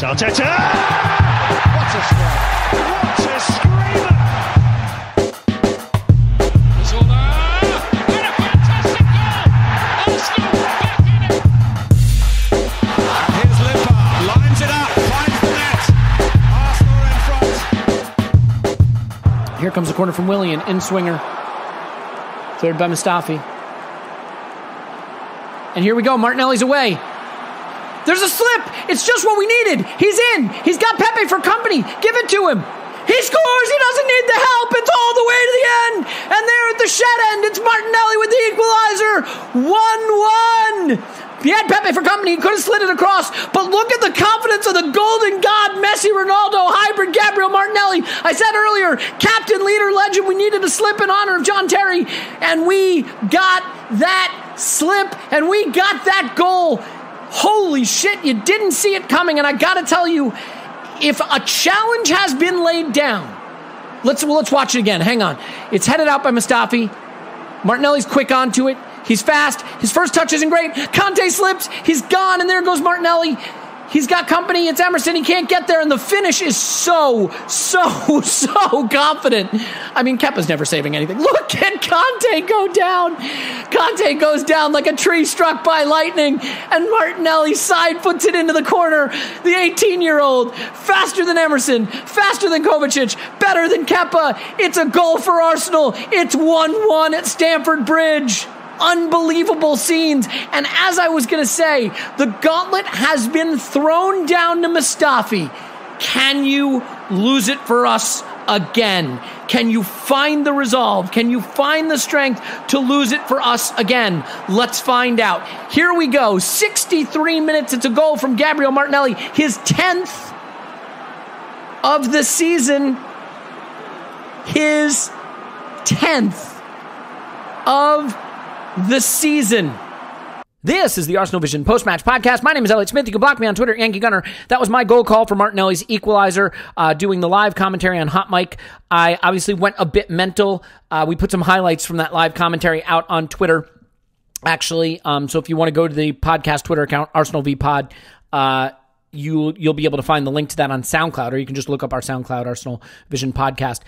Arteta! What a strike! What a screamer! Zola! And a fantastic goal! Arsenal back in it! And here's Limpar, lines it up, finds the net. Arsenal in front. Here comes the corner from Willian, in-swinger. Cleared by Mustafi. And here we go, Martinelli's away. There's a slip. It's just what we needed. He's in. He's got Pepe for company. Give it to him. He scores. He doesn't need the help. It's all the way to the end. And there at the shed end, it's Martinelli with the equalizer. 1-1. He had Pepe for company. He could have slid it across. But look at the confidence of the golden god, Messi, Ronaldo, hybrid Gabriel Martinelli. I said earlier, captain, leader, legend. We needed a slip in honor of John Terry. And we got that slip. And we got that goal. Holy shit, you didn't see it coming, and I gotta tell you, if a challenge has been laid down, let's watch it again. Hang on. It's headed out by Mustafi. Martinelli's quick onto it. He's fast. His first touch isn't great. Conte slips. He's gone, and there goes Martinelli. He's got company. It's Emerson. He can't get there, and the finish is so confident. I mean, Kepa's never saving anything. Look at Conte go down. Conte goes down like a tree struck by lightning, and Martinelli side puts it into the corner. The 18-year-old, faster than Emerson, faster than Kovacic, better than Kepa. It's a goal for Arsenal. It's 1-1 at Stamford Bridge. Unbelievable scenes. And as I was going to say, the gauntlet has been thrown down to Mustafi. Can you lose it for us again? Can you find the resolve? Can you find the strength to lose it for us again? Let's find out. Here we go. 63 minutes. It's a goal from Gabriel Martinelli. His 10th of the season. His 10th of the season. This is the Arsenal Vision post-match podcast. My name is Elliot Smith. You can block me on Twitter, Yankee Gunner. That was my goal call for Martinelli's equalizer, doing the live commentary on Hot Mic. I obviously went a bit mental. We put some highlights from that live commentary out on Twitter, actually. So if you want to go to the podcast Twitter account, Arsenal V Pod, you'll be able to find the link to that on SoundCloud, or you can just look up our SoundCloud Arsenal Vision podcast.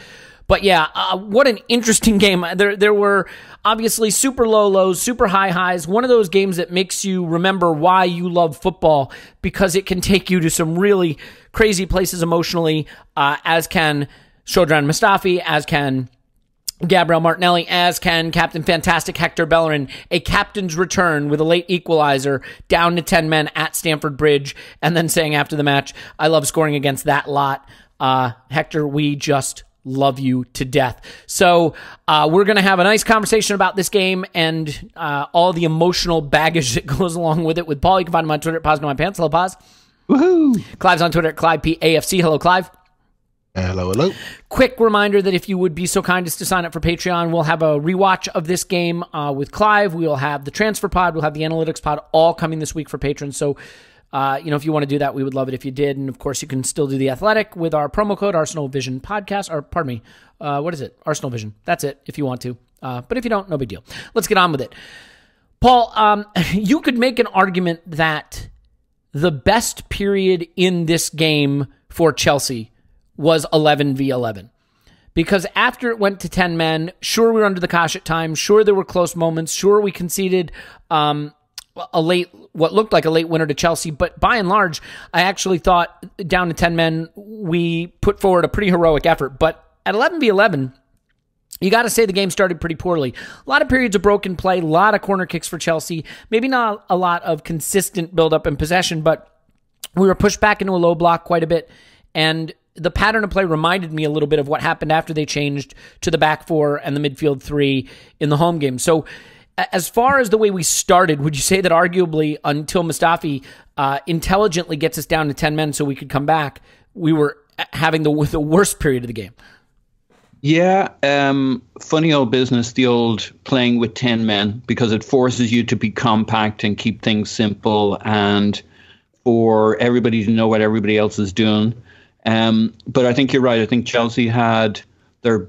But yeah, what an interesting game. There were obviously super low lows, super high highs. One of those games that makes you remember why you love football, because it can take you to some really crazy places emotionally, as can Shkodran Mustafi, as can Gabriel Martinelli, as can Captain Fantastic Hector Bellerin. A captain's return with a late equalizer down to 10 men at Stamford Bridge, and then saying after the match, I love scoring against that lot. Hector, we just love you to death. So we're going to have a nice conversation about this game and all the emotional baggage that goes along with it with Paul. You can find him on Twitter at Paz No My Pants. Hello, Paz. Woohoo! Clive's on Twitter at ClivePAFC. Hello, Clive. Hello. Quick reminder that if you would be so kind as to sign up for Patreon, we'll have a rewatch of this game with Clive. We'll have the transfer pod. We'll have the analytics pod all coming this week for patrons. So if you want to do that, we would love it if you did. And of course, you can still do the Athletic with our promo code Arsenal Vision Podcast. Or pardon me, what is it? Arsenal Vision. That's it. If you want to, but if you don't, no big deal. Let's get on with it. Paul, you could make an argument that the best period in this game for Chelsea was 11v11. Because after it went to 10 men, sure, we were under the cosh at times. Sure, there were close moments. Sure, we conceded what looked like a late winner to Chelsea. But by and large, I actually thought down to 10 men, we put forward a pretty heroic effort. But at 11v11, you got to say the game started pretty poorly. A lot of periods of broken play, a lot of corner kicks for Chelsea. Maybe not a lot of consistent build-up and possession, but we were pushed back into a low block quite a bit. And the pattern of play reminded me a little bit of what happened after they changed to the back four and the midfield three in the home game. So as far as the way we started, would you say that arguably until Mustafi intelligently gets us down to 10 men so we could come back, we were having the worst period of the game? Yeah, funny old business, the old playing with 10 men, because it forces you to be compact and keep things simple and for everybody to know what everybody else is doing. But I think you're right. I think Chelsea had their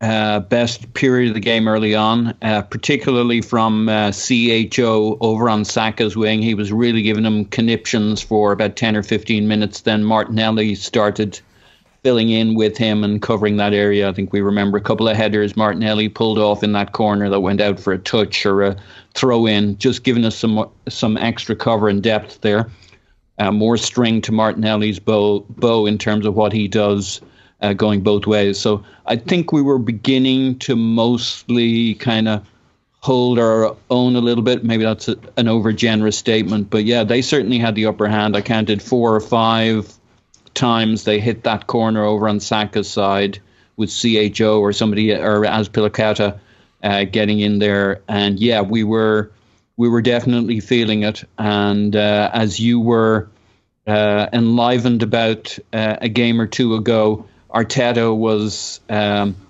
best period of the game early on, particularly from CHO over on Saka's wing. He was really giving them conniptions for about 10 or 15 minutes. Then Martinelli started filling in with him and covering that area. I think we remember a couple of headers Martinelli pulled off in that corner that went out for a touch or a throw in, just giving us some extra cover and depth there. More string to Martinelli's bow in terms of what he does going both ways. So I think we were beginning to mostly kind of hold our own a little bit. Maybe that's an over-generous statement. But yeah, they certainly had the upper hand. I counted 4 or 5 times they hit that corner over on Saka's side with CHO or somebody, or Azpilicueta getting in there. And yeah, we were definitely feeling it. And as you were enlivened about a game or two ago, Arteta was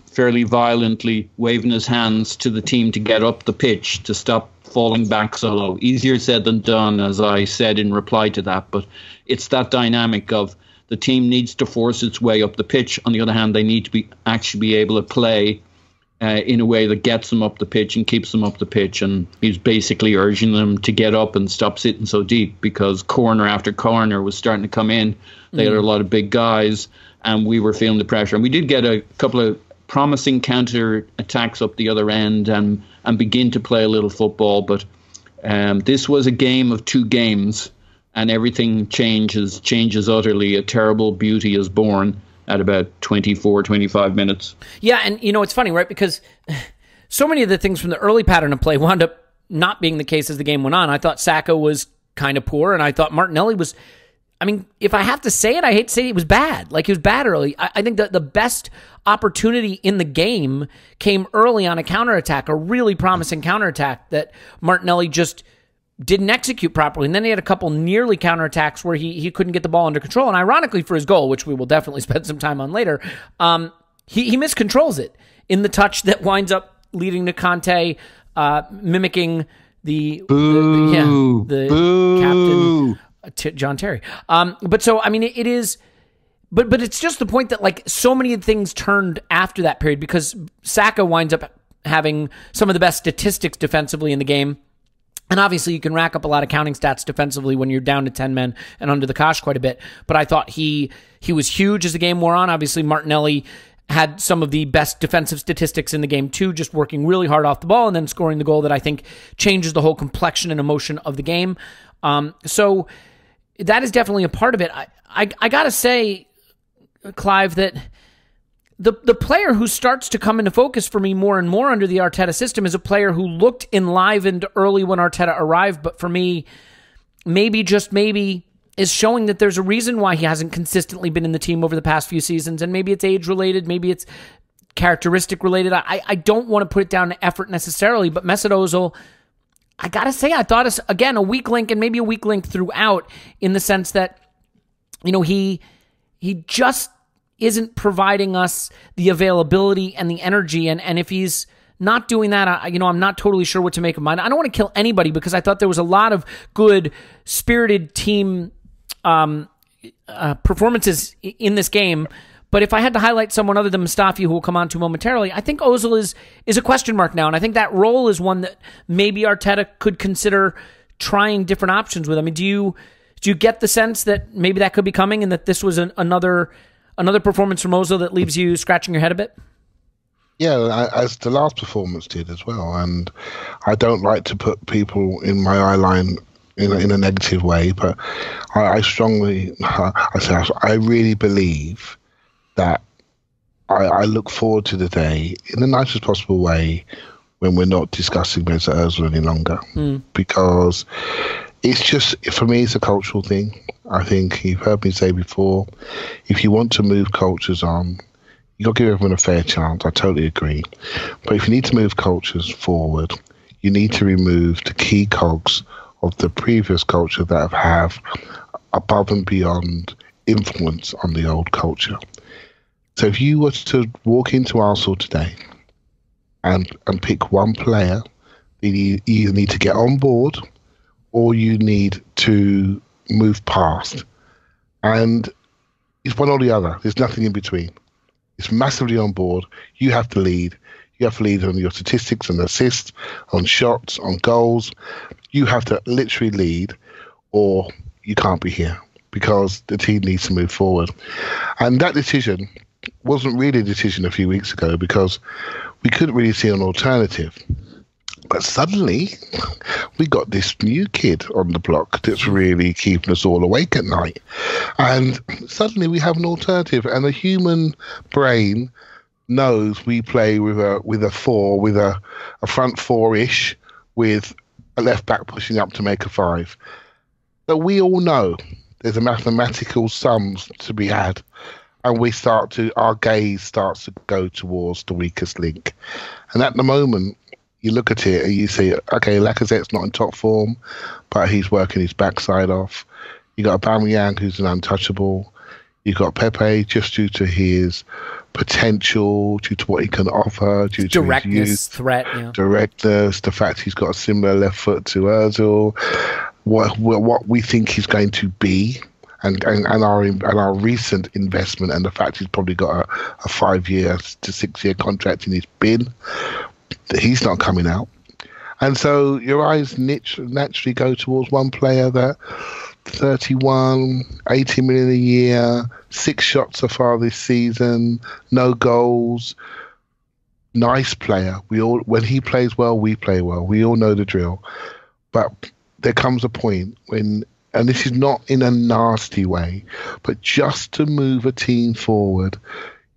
fairly violently waving his hands to the team to get up the pitch, to stop falling back so low. Easier said than done, as I said in reply to that. But it's that dynamic of the team needs to force its way up the pitch. On the other hand, they need to actually be able to play in a way that gets them up the pitch and keeps them up the pitch. And he's basically urging them to get up and stop sitting so deep, because corner after corner was starting to come in. They had a lot of big guys, and we were feeling the pressure. And we did get a couple of promising counter attacks up the other end and begin to play a little football. But this was a game of 2 games, and everything changes utterly. A terrible beauty is born at about 24, 25 minutes. Yeah, and it's funny, right? Because so many of the things from the early pattern of play wound up not being the case as the game went on. I thought Saka was kind of poor, and I thought Martinelli was, if I have to say it, I hate to say it, was bad. Like, he was bad early. I think that the best opportunity in the game came early on a counterattack, a really promising counterattack that Martinelli just didn't execute properly. And then he had a couple nearly counterattacks where he couldn't get the ball under control. And ironically for his goal, which we will definitely spend some time on later, he miscontrols it in the touch that winds up leading to Conte mimicking the captain, John Terry. But so, it is... But it's just the point that, like, so many things turned after that period, because Saka winds up having some of the best statistics defensively in the game. And obviously you can rack up a lot of counting stats defensively when you're down to 10 men and under the cosh quite a bit. But I thought he was huge as the game wore on. Obviously Martinelli had some of the best defensive statistics in the game too, just working really hard off the ball and then scoring the goal that I think changes the whole complexion and emotion of the game. So that is definitely a part of it. I got to say, Clive, that the player who starts to come into focus for me more and more under the Arteta system is a player who looked enlivened early when Arteta arrived, but for me, maybe, just maybe, is showing that there's a reason why he hasn't consistently been in the team over the past few seasons, and maybe it's age-related, maybe it's characteristic-related. I don't want to put it down to effort necessarily, but Mesut Ozil, I gotta say, I thought, again, a weak link, and maybe a weak link throughout, in the sense that, he just isn't providing us the availability and the energy. And if he's not doing that, I'm not totally sure what to make of mine. I don't want to kill anybody, because I thought there was a lot of good, spirited team performances in this game. But if I had to highlight someone other than Mustafi, who we'll come on to momentarily, I think Ozil is a question mark now. And I think that role is one that maybe Arteta could consider trying different options with. Do you get the sense that maybe that could be coming, and that this was another performance from Ozil that leaves you scratching your head a bit? Yeah, as the last performance did as well. And I don't like to put people in my eye line in a negative way, but I really believe that I look forward to the day in the nicest possible way when we're not discussing Mesut Ozil any longer, because it's just, for me, it's a cultural thing. I think you've heard me say before, if you want to move cultures on, you've got to give everyone a fair chance. I totally agree. But if you need to move cultures forward, you need to remove the key cogs of the previous culture that have above and beyond influence on the old culture. So if you were to walk into Arsenal today and pick one player, you either need to get on board or you need to move past. And it's one or the other. There's nothing in between. is massively on board. You have to lead. You have to lead on your statistics and assists, on shots, on goals. You have to literally lead, or you can't be here because the team needs to move forward. And that decision wasn't really a decision a few weeks ago because we couldn't really see an alternative. But suddenly, we got this new kid on the block that's really keeping us all awake at night. And suddenly we have an alternative. And the human brain knows we play with a four, with a front four-ish, with a left back pushing up to make a five. But we all know there's a mathematical sum to be had. And our gaze starts to go towards the weakest link. And at the moment, you look at it and you say, okay, Lacazette's not in top form, but he's working his backside off. You got Aubameyang, who's an untouchable. You got Pepe, just due to his potential, due to what he can offer, due to directness, his youth, threat, yeah. directness, the fact he's got a similar left foot to Ozil, what we think he's going to be. And our recent investment, and the fact he's probably got a 5-year to 6-year contract in his bin, he's not coming out. And so your eyes naturally go towards one player that 31, 80 million a year, 6 shots so far this season, no goals, nice player. When he plays well, we play well. We all know the drill. But there comes a point when, and this is not in a nasty way, but just to move a team forward,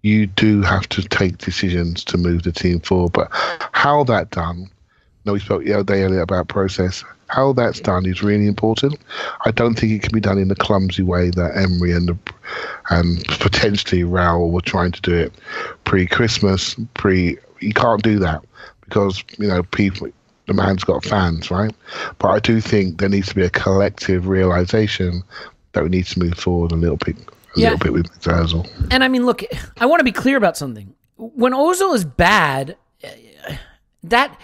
you do have to take decisions to move the team forward. But how that done, we spoke the other day earlier about process, how that's done is really important. I don't think it can be done in the clumsy way that Emery and potentially Raul were trying to do it pre-Christmas. You can't do that because, people, the man's got fans, right? But I do think there needs to be a collective realization that we need to move forward a little bit with Ozil. And I mean, look, I want to be clear about something. When Ozil is bad, that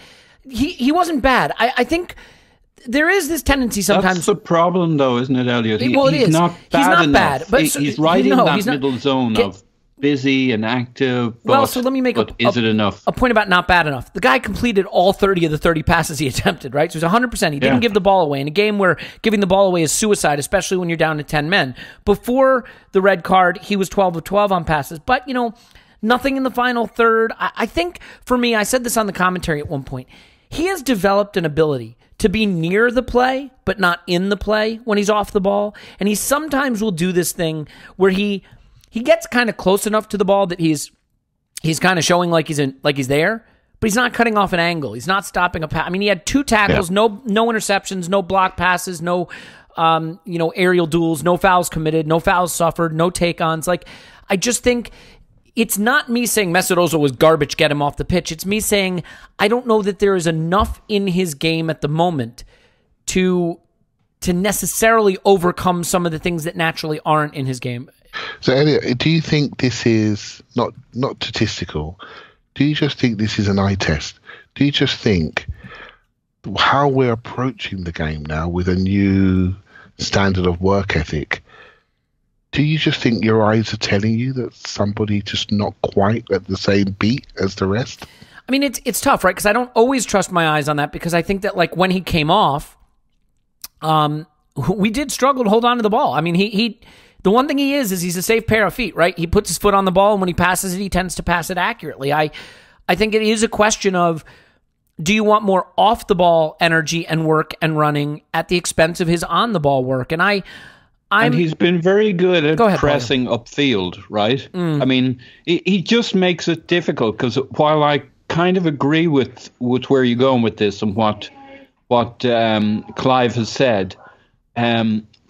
he wasn't bad. I think there is this tendency sometimes. That's the problem, though, isn't it, Elliot? Well, it is. He's not bad enough. But he's right in that middle zone of busy and active. So let me make is it enough? A point about not bad enough. The guy completed all 30 of the 30 passes he attempted, right? So it was 100%. He didn't give the ball away in a game where giving the ball away is suicide, especially when you're down to 10 men. Before the red card, he was 12 of 12 on passes. But, nothing in the final third. I think, for me, I said this on the commentary at one point, he has developed an ability to be near the play, but not in the play when he's off the ball. And he sometimes will do this thing where he gets kind of close enough to the ball that he's kind of showing like he's there, but he's not cutting off an angle. He's not stopping a pass. I mean, he had 2 tackles, no interceptions, no block passes, no aerial duels, no fouls committed, no fouls suffered, no take-ons. Like, I just think it's not me saying Mesut Ozil was garbage, get him off the pitch. It's me saying I don't know that there is enough in his game at the moment to necessarily overcome some of the things that naturally aren't in his game. So, Elliot, do you think this is not statistical? Do you just think this is an eye test? Do you just think how we're approaching the game now with a new standard of work ethic? Do you just think your eyes are telling you that somebody just not quite at the same beat as the rest? I mean, it's tough, right? Because I don't always trust my eyes on that, because I think that, like, when he came off, we did struggle to hold on to the ball. I mean, he the one thing he is he's a safe pair of feet, right? He puts his foot on the ball, and when he passes it, he tends to pass it accurately. I think it is a question of, do you want more off-the-ball energy and work and running at the expense of his on-the-ball work? And he's been very good at pressing upfield, right? I mean, he just makes it difficult, because while I kind of agree with where you're going with this and what Clive has said,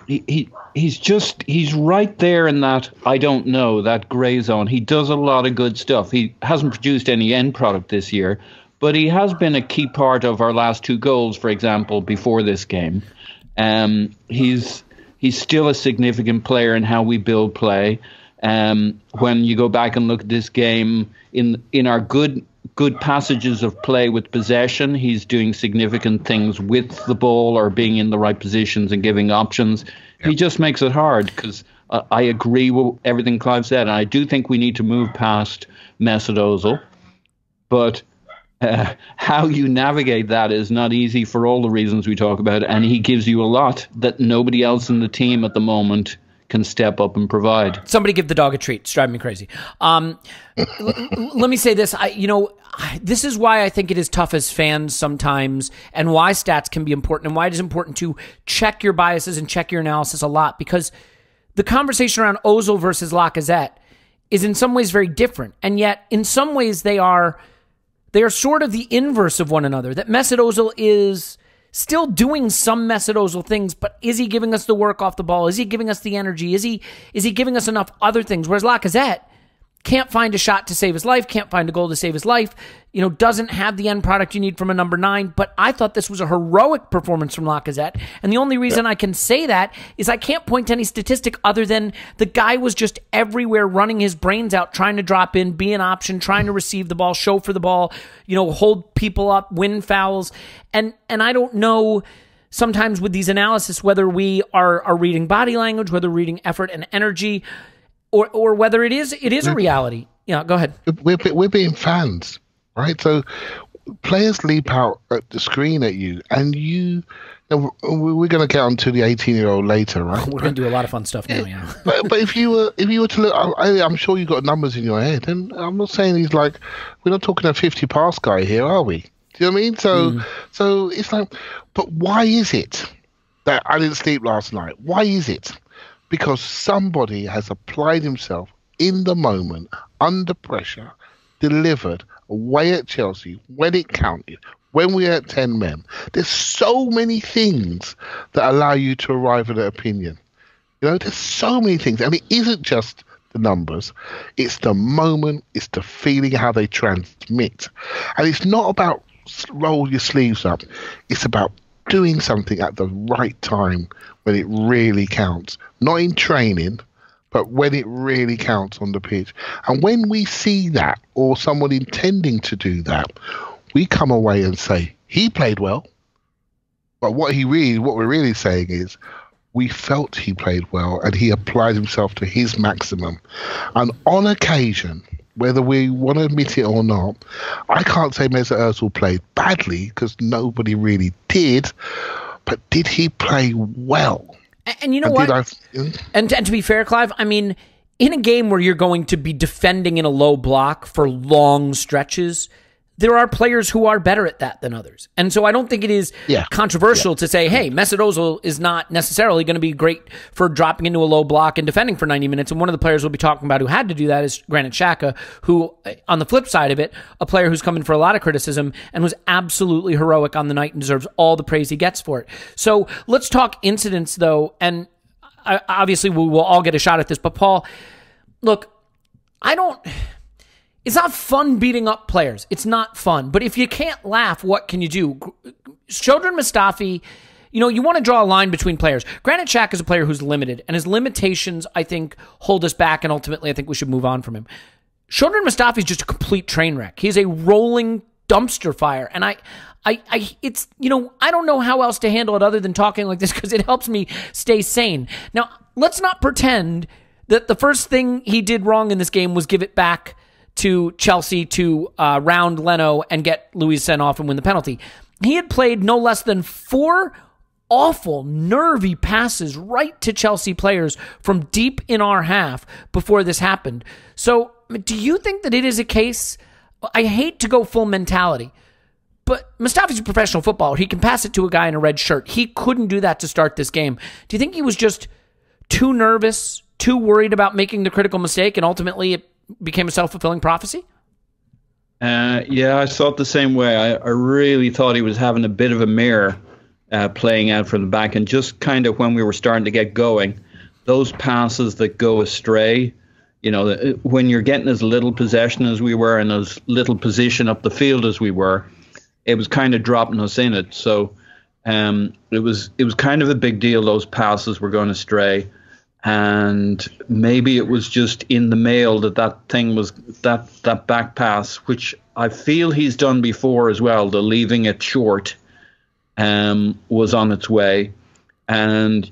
he's right there in that I don't know, that grey zone. He does a lot of good stuff. He hasn't produced any end product this year, but he has been a key part of our last 2 goals, for example, before this game. He's still a significant player in how we build play. When you go back and look at this game, in our good passages of play with possession, he's doing significant things with the ball or being in the right positions and giving options. Yep. He just makes it hard, because I agree with everything Clive said, and I do think we need to move past Mesut Ozil. But how you navigate that is not easy for all the reasons we talk about, and he gives you a lot that nobody else in the team at the moment can step up and provide. Somebody give the dog a treat. It's driving me crazy. Let me say this. This is why I think it is tough as fans sometimes, and why stats can be important, and why it is important to check your biases and check your analysis a lot, because the conversation around Ozil versus Lacazette is in some ways very different, and yet in some ways they are sort of the inverse of one another. That Mesut Ozil is still doing some Mesut Ozil things, but is he giving us the work off the ball? Is he giving us the energy? Is he giving us enough other things? Whereas Lacazette can't find a shot to save his life, can't find a goal to save his life, doesn't have the end product you need from a number 9. But I thought this was a heroic performance from Lacazette. And the only reason I can say that is I can't point to any statistic other than the guy was just everywhere running his brains out, trying to drop in, be an option, trying to receive the ball, show for the ball, hold people up, win fouls. And I don't know sometimes with these analysis whether we are reading body language, whether we're reading effort and energy, or whether it is a reality. Yeah, go ahead. We're being fans, right? So players leap out at the screen at you, and we're going to get on to the 18-year-old later, right? We're going to do a lot of fun stuff now, yeah. But if you were to look, I'm sure you've got numbers in your head, and I'm not saying he's like, we're not talking a 50 pass guy here, are we? Do you know what I mean? So it's like, but why is it that I didn't sleep last night? Why is it? Because somebody has applied himself in the moment, under pressure, delivered away at Chelsea when it counted, when we were at 10 men. There's so many things that allow you to arrive at an opinion. There's so many things. And it isn't just the numbers. It's the moment, it's the feeling, how they transmit. And it's not about roll your sleeves up. It's about doing something at the right time when it really counts. Not in training, but when it really counts on the pitch. And when we see that, or someone intending to do that, we come away and say, he played well. But what we're really saying is, we felt he played well and he applied himself to his maximum. And on occasion, whether we want to admit it or not, I can't say Mesut Ozil played badly because nobody really did, but did he play well? And you know what? And to be fair, Clive, I mean, in a game where you're going to be defending in a low block for long stretches, there are players who are better at that than others. And so I don't think it is controversial to say, hey, Mesut Ozil is not necessarily going to be great for dropping into a low block and defending for 90 minutes. And one of the players we'll be talking about who had to do that is Granit Xhaka, who, on the flip side of it, a player who's come in for a lot of criticism and was absolutely heroic on the night and deserves all the praise he gets for it. So let's talk incidents, though. And obviously we will all get a shot at this. But Paul, look, it's not fun beating up players. It's not fun. But if you can't laugh, what can you do? Shkodran Mustafi, you want to draw a line between players. Granit Xhaka is a player who's limited, and his limitations, I think, hold us back, and ultimately I think we should move on from him. Shkodran Mustafi is just a complete train wreck. He's a rolling dumpster fire, and I don't know how else to handle it other than talking like this because it helps me stay sane. Now, let's not pretend that the first thing he did wrong in this game was give it back to Chelsea to round Leno and get Luis sent off and win the penalty. He had played no less than 4 awful, nervy passes right to Chelsea players from deep in our half before this happened. So do you think that it is a case? I hate to go full mentality, but Mustafi's a professional footballer. He can pass it to a guy in a red shirt. He couldn't do that to start this game. Do you think he was just too nervous, too worried about making the critical mistake, and ultimately it became a self-fulfilling prophecy? Yeah, I thought the same way. I really thought he was having a bit of a mirror playing out from the back, and just kind of when we were starting to get going, those passes that go astray, when you're getting as little possession as we were and as little position up the field as we were, it was kind of dropping us in it. So it was kind of a big deal. Those passes were going astray. And maybe it was just in the mail that thing was that back pass, which I feel he's done before as well. The leaving it short was on its way, and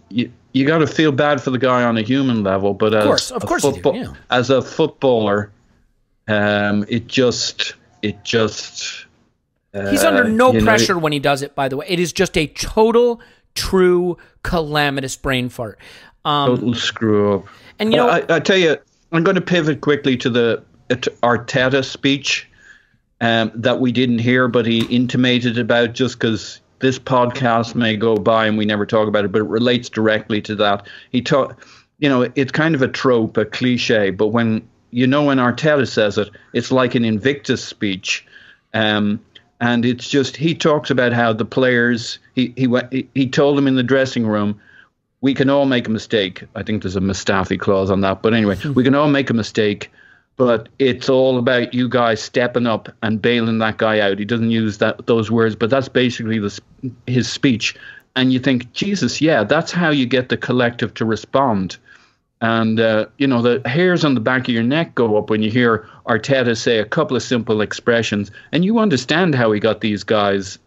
you got to feel bad for the guy on a human level, but of course you do, yeah. As a footballer, it just he's under no pressure when he does it. By the way, it is just a total, true, calamitous brain fart. Total screw up. And I tell you, I'm going to pivot quickly to the Arteta speech that we didn't hear, but he intimated about, just because this podcast may go by and we never talk about it, but it relates directly to that. It's kind of a trope, a cliche, but when Arteta says it, it's like an Invictus speech. And it's just, he talks about how the players, he told them in the dressing room, we can all make a mistake. I think there's a Mustafi clause on that. But anyway, we can all make a mistake, but it's all about you guys stepping up and bailing that guy out. He doesn't use those words, but that's basically his speech. And you think, Jesus, yeah, that's how you get the collective to respond. And, the hairs on the back of your neck go up when you hear Arteta say a couple of simple expressions. And you understand how he got these guys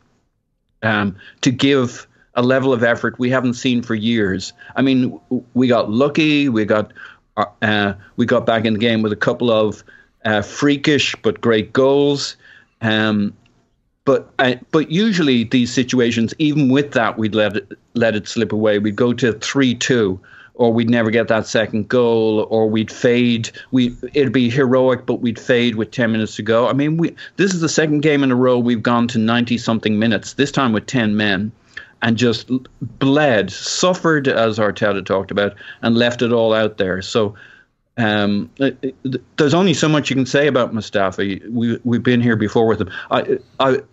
to give a level of effort we haven't seen for years. I mean, we got lucky. We got back in the game with a couple of freakish but great goals. But usually these situations, even with that, we'd let it slip away. We'd go to 3-2, or we'd never get that second goal, or we'd fade. It'd be heroic, but we'd fade with 10 minutes to go. I mean, this is the second game in a row we've gone to 90-something minutes, this time with 10 men. And just suffered, as Arteta talked about, and left it all out there. So there's only so much you can say about Mustafi. We've been here before with him.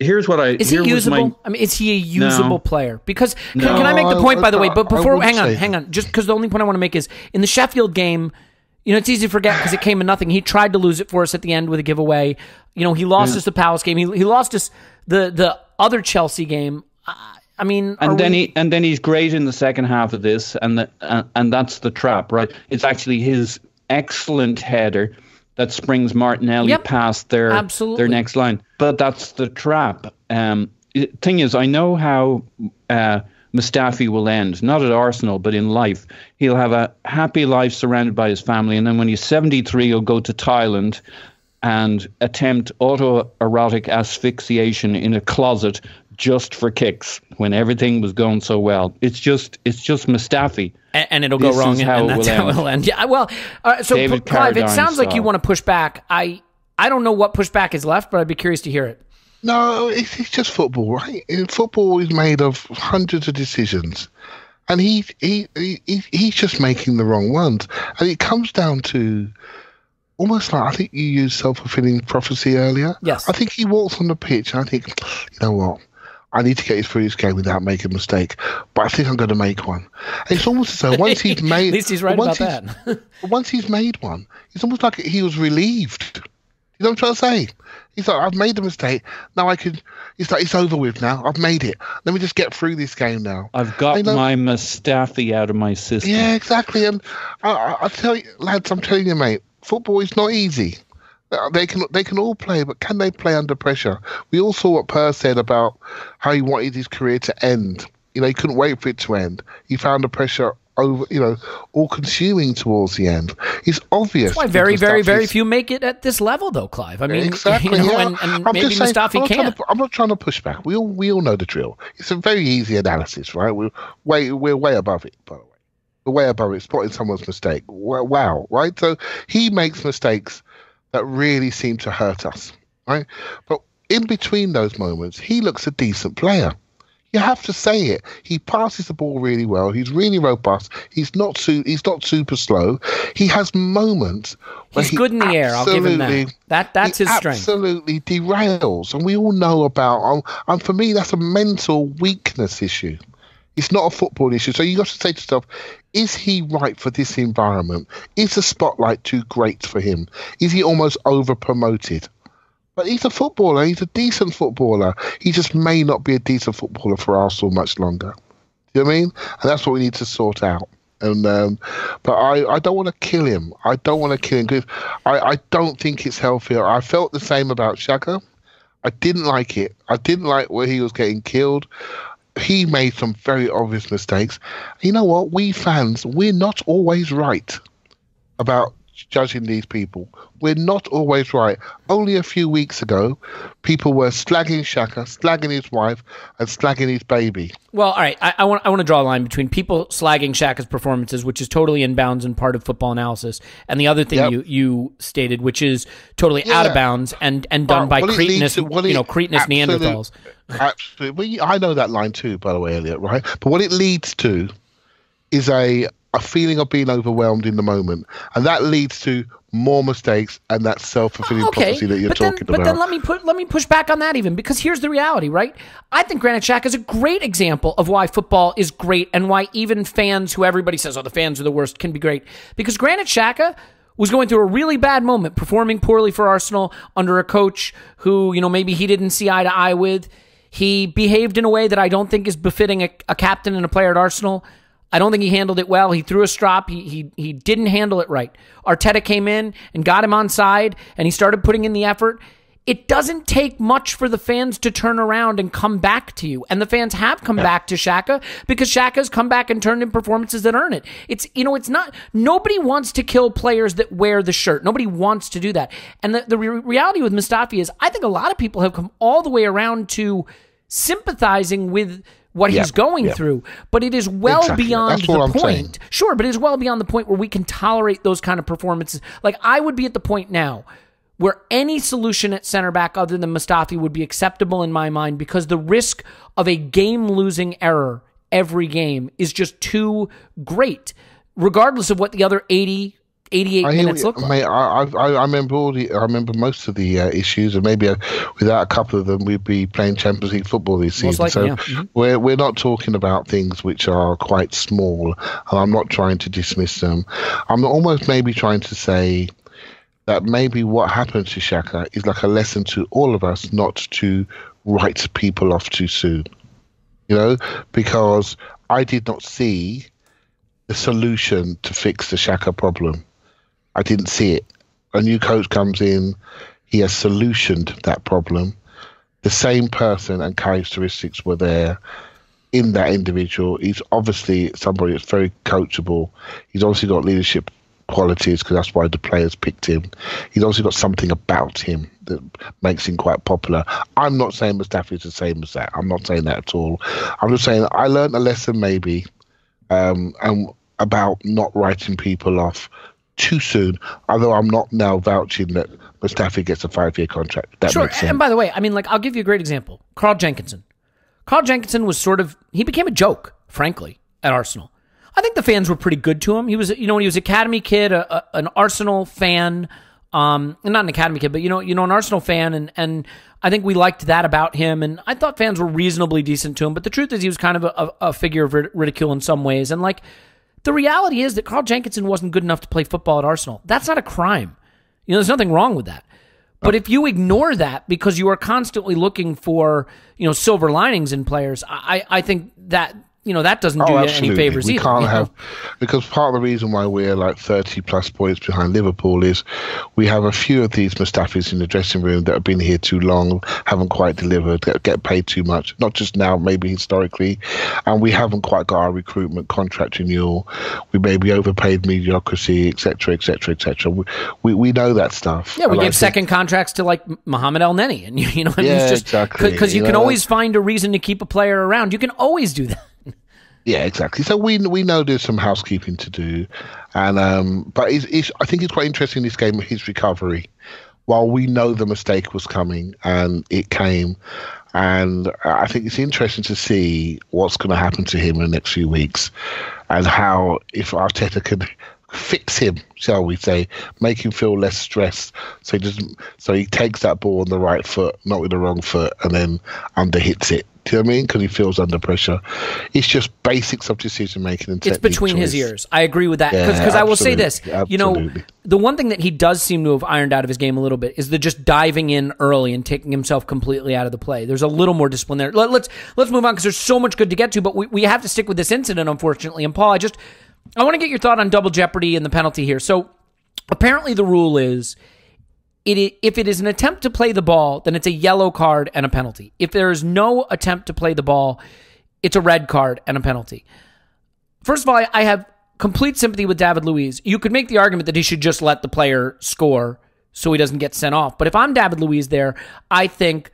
Here's what I... Is he usable? Is he a usable player? Because, can I make the point, by the way? But before, hang on. Just because the only point I want to make is, in the Sheffield game, it's easy to forget because it came to nothing. He tried to lose it for us at the end with a giveaway. He lost us the Palace game. He lost us the other Chelsea game. I mean, and then he's great in the second half of this, and that's the trap, right? It's actually his excellent header that springs Martinelli past their next line. But that's the trap. Thing is, I know how Mustafi will end, not at Arsenal, but in life. He'll have a happy life surrounded by his family, and then when he's 73, he'll go to Thailand and attempt autoerotic asphyxiation in a closet just for kicks when everything was going so well. It's just Mustafi. And it'll go wrong, and that's how it will end. Yeah, well, so Clive, it sounds like you want to push back. I don't know what pushback is left, but I'd be curious to hear it. No, it's just football, right? Football is made of hundreds of decisions, and he's just making the wrong ones. And it comes down to almost like, I think you used self-fulfilling prophecy earlier. Yes. I think he walks on the pitch, and I think, you know what? I need to get through this game without making a mistake, but I think I'm going to make one. And it's almost as though once he's made... At least he's right about that. Once he's made one, it's almost like he was relieved. You know what I'm trying to say? He's like, I've made a mistake. Now I can... It's like, it's over with now. I've made it. Let me just get through this game now. I've got my Mustafi out of my system. Yeah, exactly. And I tell you, lads, I'm telling you, mate, football is not easy. They can all play, but can they play under pressure? We all saw what Per said about how he wanted his career to end. He couldn't wait for it to end. He found the pressure over, all consuming towards the end. It's obvious. That's why very, very, very few make it at this level, though, Clive. I mean, exactly. And maybe Mustafi can't. I'm not trying to push back. We all know the drill. It's a very easy analysis, right? We're way above it, by the way. We're way above it, spotting someone's mistake. Wow, right? So he makes mistakes that really seem to hurt us, right? But in between those moments, he looks a decent player. You have to say it. He passes the ball really well. He's really robust. He's not super slow. He has moments where he's good in the air. I'll give him that. That's his strength. Absolutely derails, and we all know about. And for me, that's a mental weakness issue. It's not a football issue. So you got to say to yourself, is he right for this environment? Is the spotlight too great for him? Is he almost over-promoted? But he's a footballer. He's a decent footballer. He just may not be a decent footballer for Arsenal much longer. Do you know what I mean? And that's what we need to sort out. And but I don't want to kill him. I don't want to kill him because I don't think it's healthy. I felt the same about Xhaka. I didn't like it. I didn't like where he was getting killed. he made some very obvious mistakes. You know what? We fans, we're not always right about judging these people. We're not always right. Only a few weeks ago, people were slagging Xhaka, slagging his wife, and slagging his baby. Well, all right. I want to draw a line between people slagging Xhaka's performances, which is totally in bounds and part of football analysis, and the other thing you stated, which is totally out of bounds and done by cretinous Neanderthals. Absolutely. I know that line too, by the way, Elliot, right? But what it leads to is a feeling of being overwhelmed in the moment. And that leads to more mistakes and that self-fulfilling prophecy that you're talking about. But then let me push back on that even, because here's the reality, right? I think Granit Xhaka is a great example of why football is great and why even fans who everybody says, the fans are the worst, can be great. Because Granit Xhaka was going through a really bad moment, performing poorly for Arsenal under a coach who, maybe he didn't see eye to eye with. He behaved in a way that I don't think is befitting a captain and a player at Arsenal. I don't think he handled it well. He threw a strop. He didn't handle it right. Arteta came in and got him on side, and he started putting in the effort. It doesn't take much for the fans to turn around and come back to you. And the fans have come back to Xhaka because Xhaka's come back and turned in performances that earn it. It's not, nobody wants to kill players that wear the shirt. Nobody wants to do that. And the reality with Mustafi is I think a lot of people have come all the way around to sympathizing with what he's going through, but it is well beyond the point. Sure, but it is well beyond the point where we can tolerate those kind of performances. Like, I would be at the point now where any solution at center back other than Mustafi would be acceptable in my mind, because the risk of a game-losing error every game is just too great, regardless of what the other 88 minutes look like. Mate, I remember most of the issues, and maybe without a couple of them, we'd be playing Champions League football this season. Likely, we're not talking about things which are quite small, and I'm not trying to dismiss them. I'm almost maybe trying to say that maybe what happened to Xhaka is like a lesson to all of us not to write people off too soon. Because I did not see the solution to fix the Xhaka problem. I didn't see it. A new coach comes in, he has solutioned that problem. The same person and characteristics were there in that individual. He's obviously somebody that's very coachable. He's obviously got leadership qualities, because that's why the players picked him. He's obviously got something about him that makes him quite popular. I'm not saying Mustafi is the same as that. I'm not saying that at all. I'm just saying I learned a lesson maybe and about not writing people off too soon, although I'm not now vouching that Mustafi gets a 5-year contract. That makes sense. And by the way, I'll give you a great example. Carl Jenkinson. Carl Jenkinson was he became a joke, frankly, at Arsenal. I think the fans were pretty good to him. He was, when he was an academy kid, an Arsenal fan, not an academy kid, but an Arsenal fan, and I think we liked that about him, and I thought fans were reasonably decent to him, but the truth is he was kind of a figure of ridicule in some ways, and the reality is that Carl Jenkinson wasn't good enough to play football at Arsenal. That's not a crime. There's nothing wrong with that. But if you ignore that because you are constantly looking for, silver linings in players, I think that that doesn't do you any favors either. Can't have, because part of the reason why we're like 30 plus points behind Liverpool is we have a few of these Mustafis in the dressing room that have been here too long, haven't quite delivered, get paid too much, not just now, maybe historically, and we haven't quite got our recruitment contract renewal. We maybe overpaid mediocrity, etc., etc., etc. We know that stuff. Yeah, we gave second contracts to like Mohamed El Neni, and it's just exactly, because you can always find a reason to keep a player around. You can always do that. Yeah, exactly. So we know there's some housekeeping to do, and but I think it's quite interesting this game, his recovery. While we know the mistake was coming, and it came, and I think it's interesting to see what's going to happen to him in the next few weeks, and how if Arteta can fix him, shall we say, make him feel less stressed, so he takes that ball on the right foot, not with the wrong foot, and then underhits it. Do you know what I mean? Because he feels under pressure. It's just basics of decision making and it's between his ears. I agree with that, because I will say this. The one thing that he does seem to have ironed out of his game a little bit is the just diving in early and taking himself completely out of the play. There's a little more discipline there. Let's move on, because there's so much good to get to, but we have to stick with this incident, unfortunately. And Paul, I want to get your thought on double jeopardy and the penalty here. So apparently the rule is, if it is an attempt to play the ball, then it's a yellow card and a penalty. If there is no attempt to play the ball, it's a red card and a penalty. First of all, I have complete sympathy with David Luiz. You could make the argument that he should just let the player score so he doesn't get sent off. But if I'm David Luiz there, I think,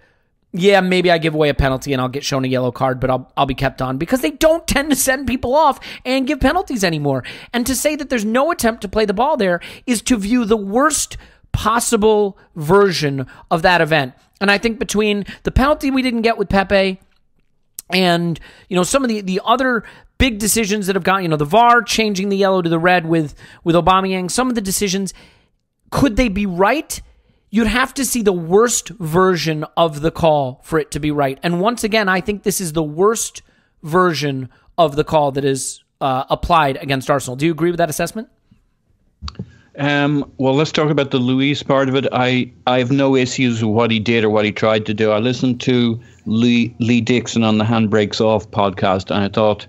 yeah, maybe I give away a penalty and I'll get shown a yellow card, but I'll be kept on, because they don't tend to send people off and give penalties anymore. And to say that there's no attempt to play the ball there is to view the worst possible version of that event. And I think between the penalty we didn't get with Pepe and, some of the other big decisions that have gone, the VAR changing the yellow to the red with Aubameyang, some of the decisions, could they be right? You'd have to see the worst version of the call for it to be right. And once again, I think this is the worst version of the call that is applied against Arsenal. Do you agree with that assessment? Well, let's talk about the Luis part of it. I have no issues with what he did or what he tried to do. I listened to Lee Dixon on the Handbrakes Off podcast, and I thought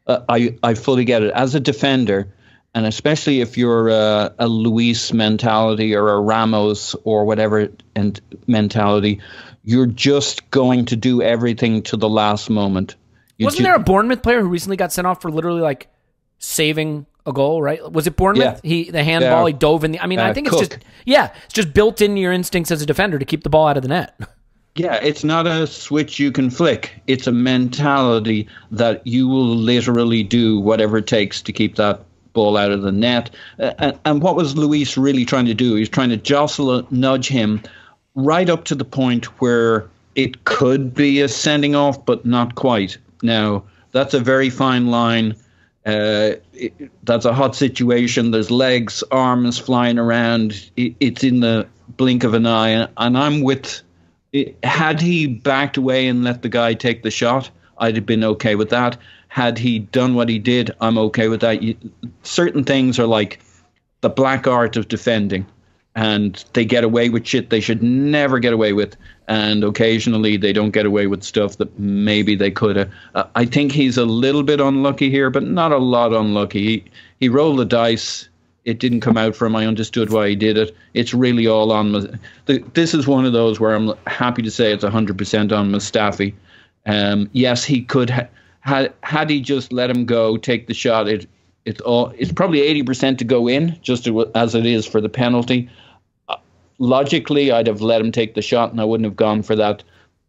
I fully get it. As a defender, and especially if you're a Luis mentality or a Ramos or whatever mentality, you're just going to do everything to the last moment. Wasn't there a Bournemouth player who recently got sent off for literally saving a goal, right? Was it Bournemouth? Yeah. The handball, he dove in. I think it's Cook. it's just built into your instincts as a defender to keep the ball out of the net. Yeah, it's not a switch you can flick. It's a mentality that you will literally do whatever it takes to keep that ball out of the net. And what was Luis really trying to do? He's trying to nudge him right up to the point where it could be a sending off, but not quite. Now, that's a very fine line. That's a hot situation. There's legs, arms flying around. It's in the blink of an eye. And I'm with... Had he backed away and let the guy take the shot, I'd have been okay with that. Had he done what he did, I'm okay with that. Certain things are like the black art of defending, and they get away with shit they should never get away with, and occasionally they don't get away with stuff that maybe they could have. I think he's a little bit unlucky here, but not a lot unlucky. He rolled the dice. It didn't come out for him. I understood why he did it. It's really all on... This is one of those where I'm happy to say it's 100% on Mustafi. Yes, he could... Had he just let him go, take the shot, it's probably 80% to go in, just as it is for the penalty. Logically, I'd have let him take the shot and I wouldn't have gone for that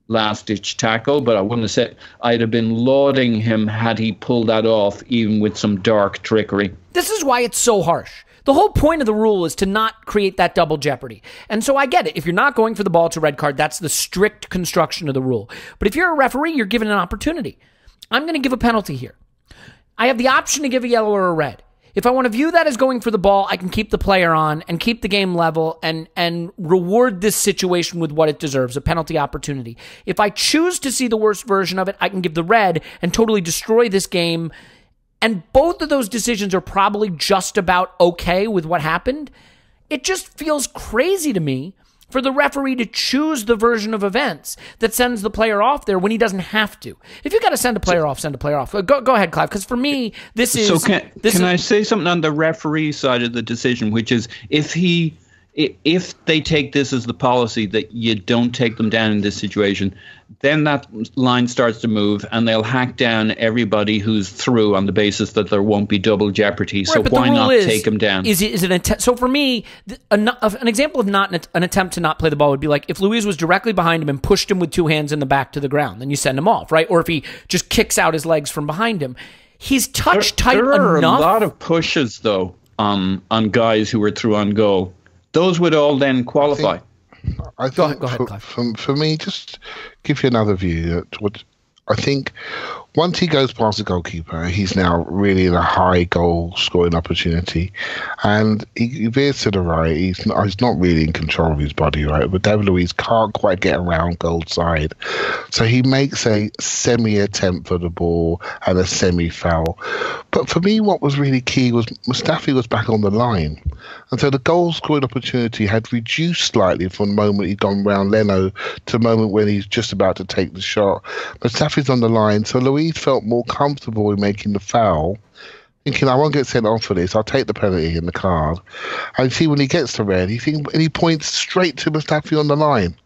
last-ditch tackle, but I wouldn't have said... I'd have been lauding him had he pulled that off, even with some dark trickery. This is why it's so harsh. The whole point of the rule is to not create that double jeopardy. And so I get it. If you're not going for the ball, it's a red card. That's the strict construction of the rule. But if you're a referee, you're given an opportunity. I'm going to give a penalty here. I have the option to give a yellow or a red. If I want to view that as going for the ball, I can keep the player on and keep the game level and reward this situation with what it deserves, a penalty opportunity. If I choose to see the worst version of it, I can give the red and totally destroy this game. And both of those decisions are probably just about okay with what happened. It just feels crazy to me for the referee to choose the version of events that sends the player off there when he doesn't have to. If you got to send a player off, send a player off. Go ahead, Clive, because for me, this is... So can I say something on the referee side of the decision, which is if they take this as the policy that you don't take them down in this situation, then that line starts to move and they'll hack down everybody who's through on the basis that there won't be double jeopardy. Right, so why not take them down? So for me, an example of not an attempt to not play the ball would be like if Luiz was directly behind him and pushed him with two hands in the back to the ground, then you send him off, right? Or if he just kicks out his legs from behind him. He's touch tight enough. There are a lot of pushes, though, on guys who were through on goal. Those would all then qualify. I think go ahead, Clive. For me, just give you another view. I think once he goes past the goalkeeper, he's now really in a high goal scoring opportunity, and he veers to the right. He's not really in control of his body, right? But David Luiz can't quite get around goal side, so he makes a semi-attempt for the ball and a semi-foul. But for me, what was really key was Mustafi was back on the line, and so the goal scoring opportunity had reduced slightly from the moment he'd gone round Leno to the moment when he's just about to take the shot. Mustafi's on the line, so Luiz felt more comfortable in making the foul, thinking, I won't get sent off for this, I'll take the penalty and the card. And see, when he gets to red, he points straight to Mustafi on the line.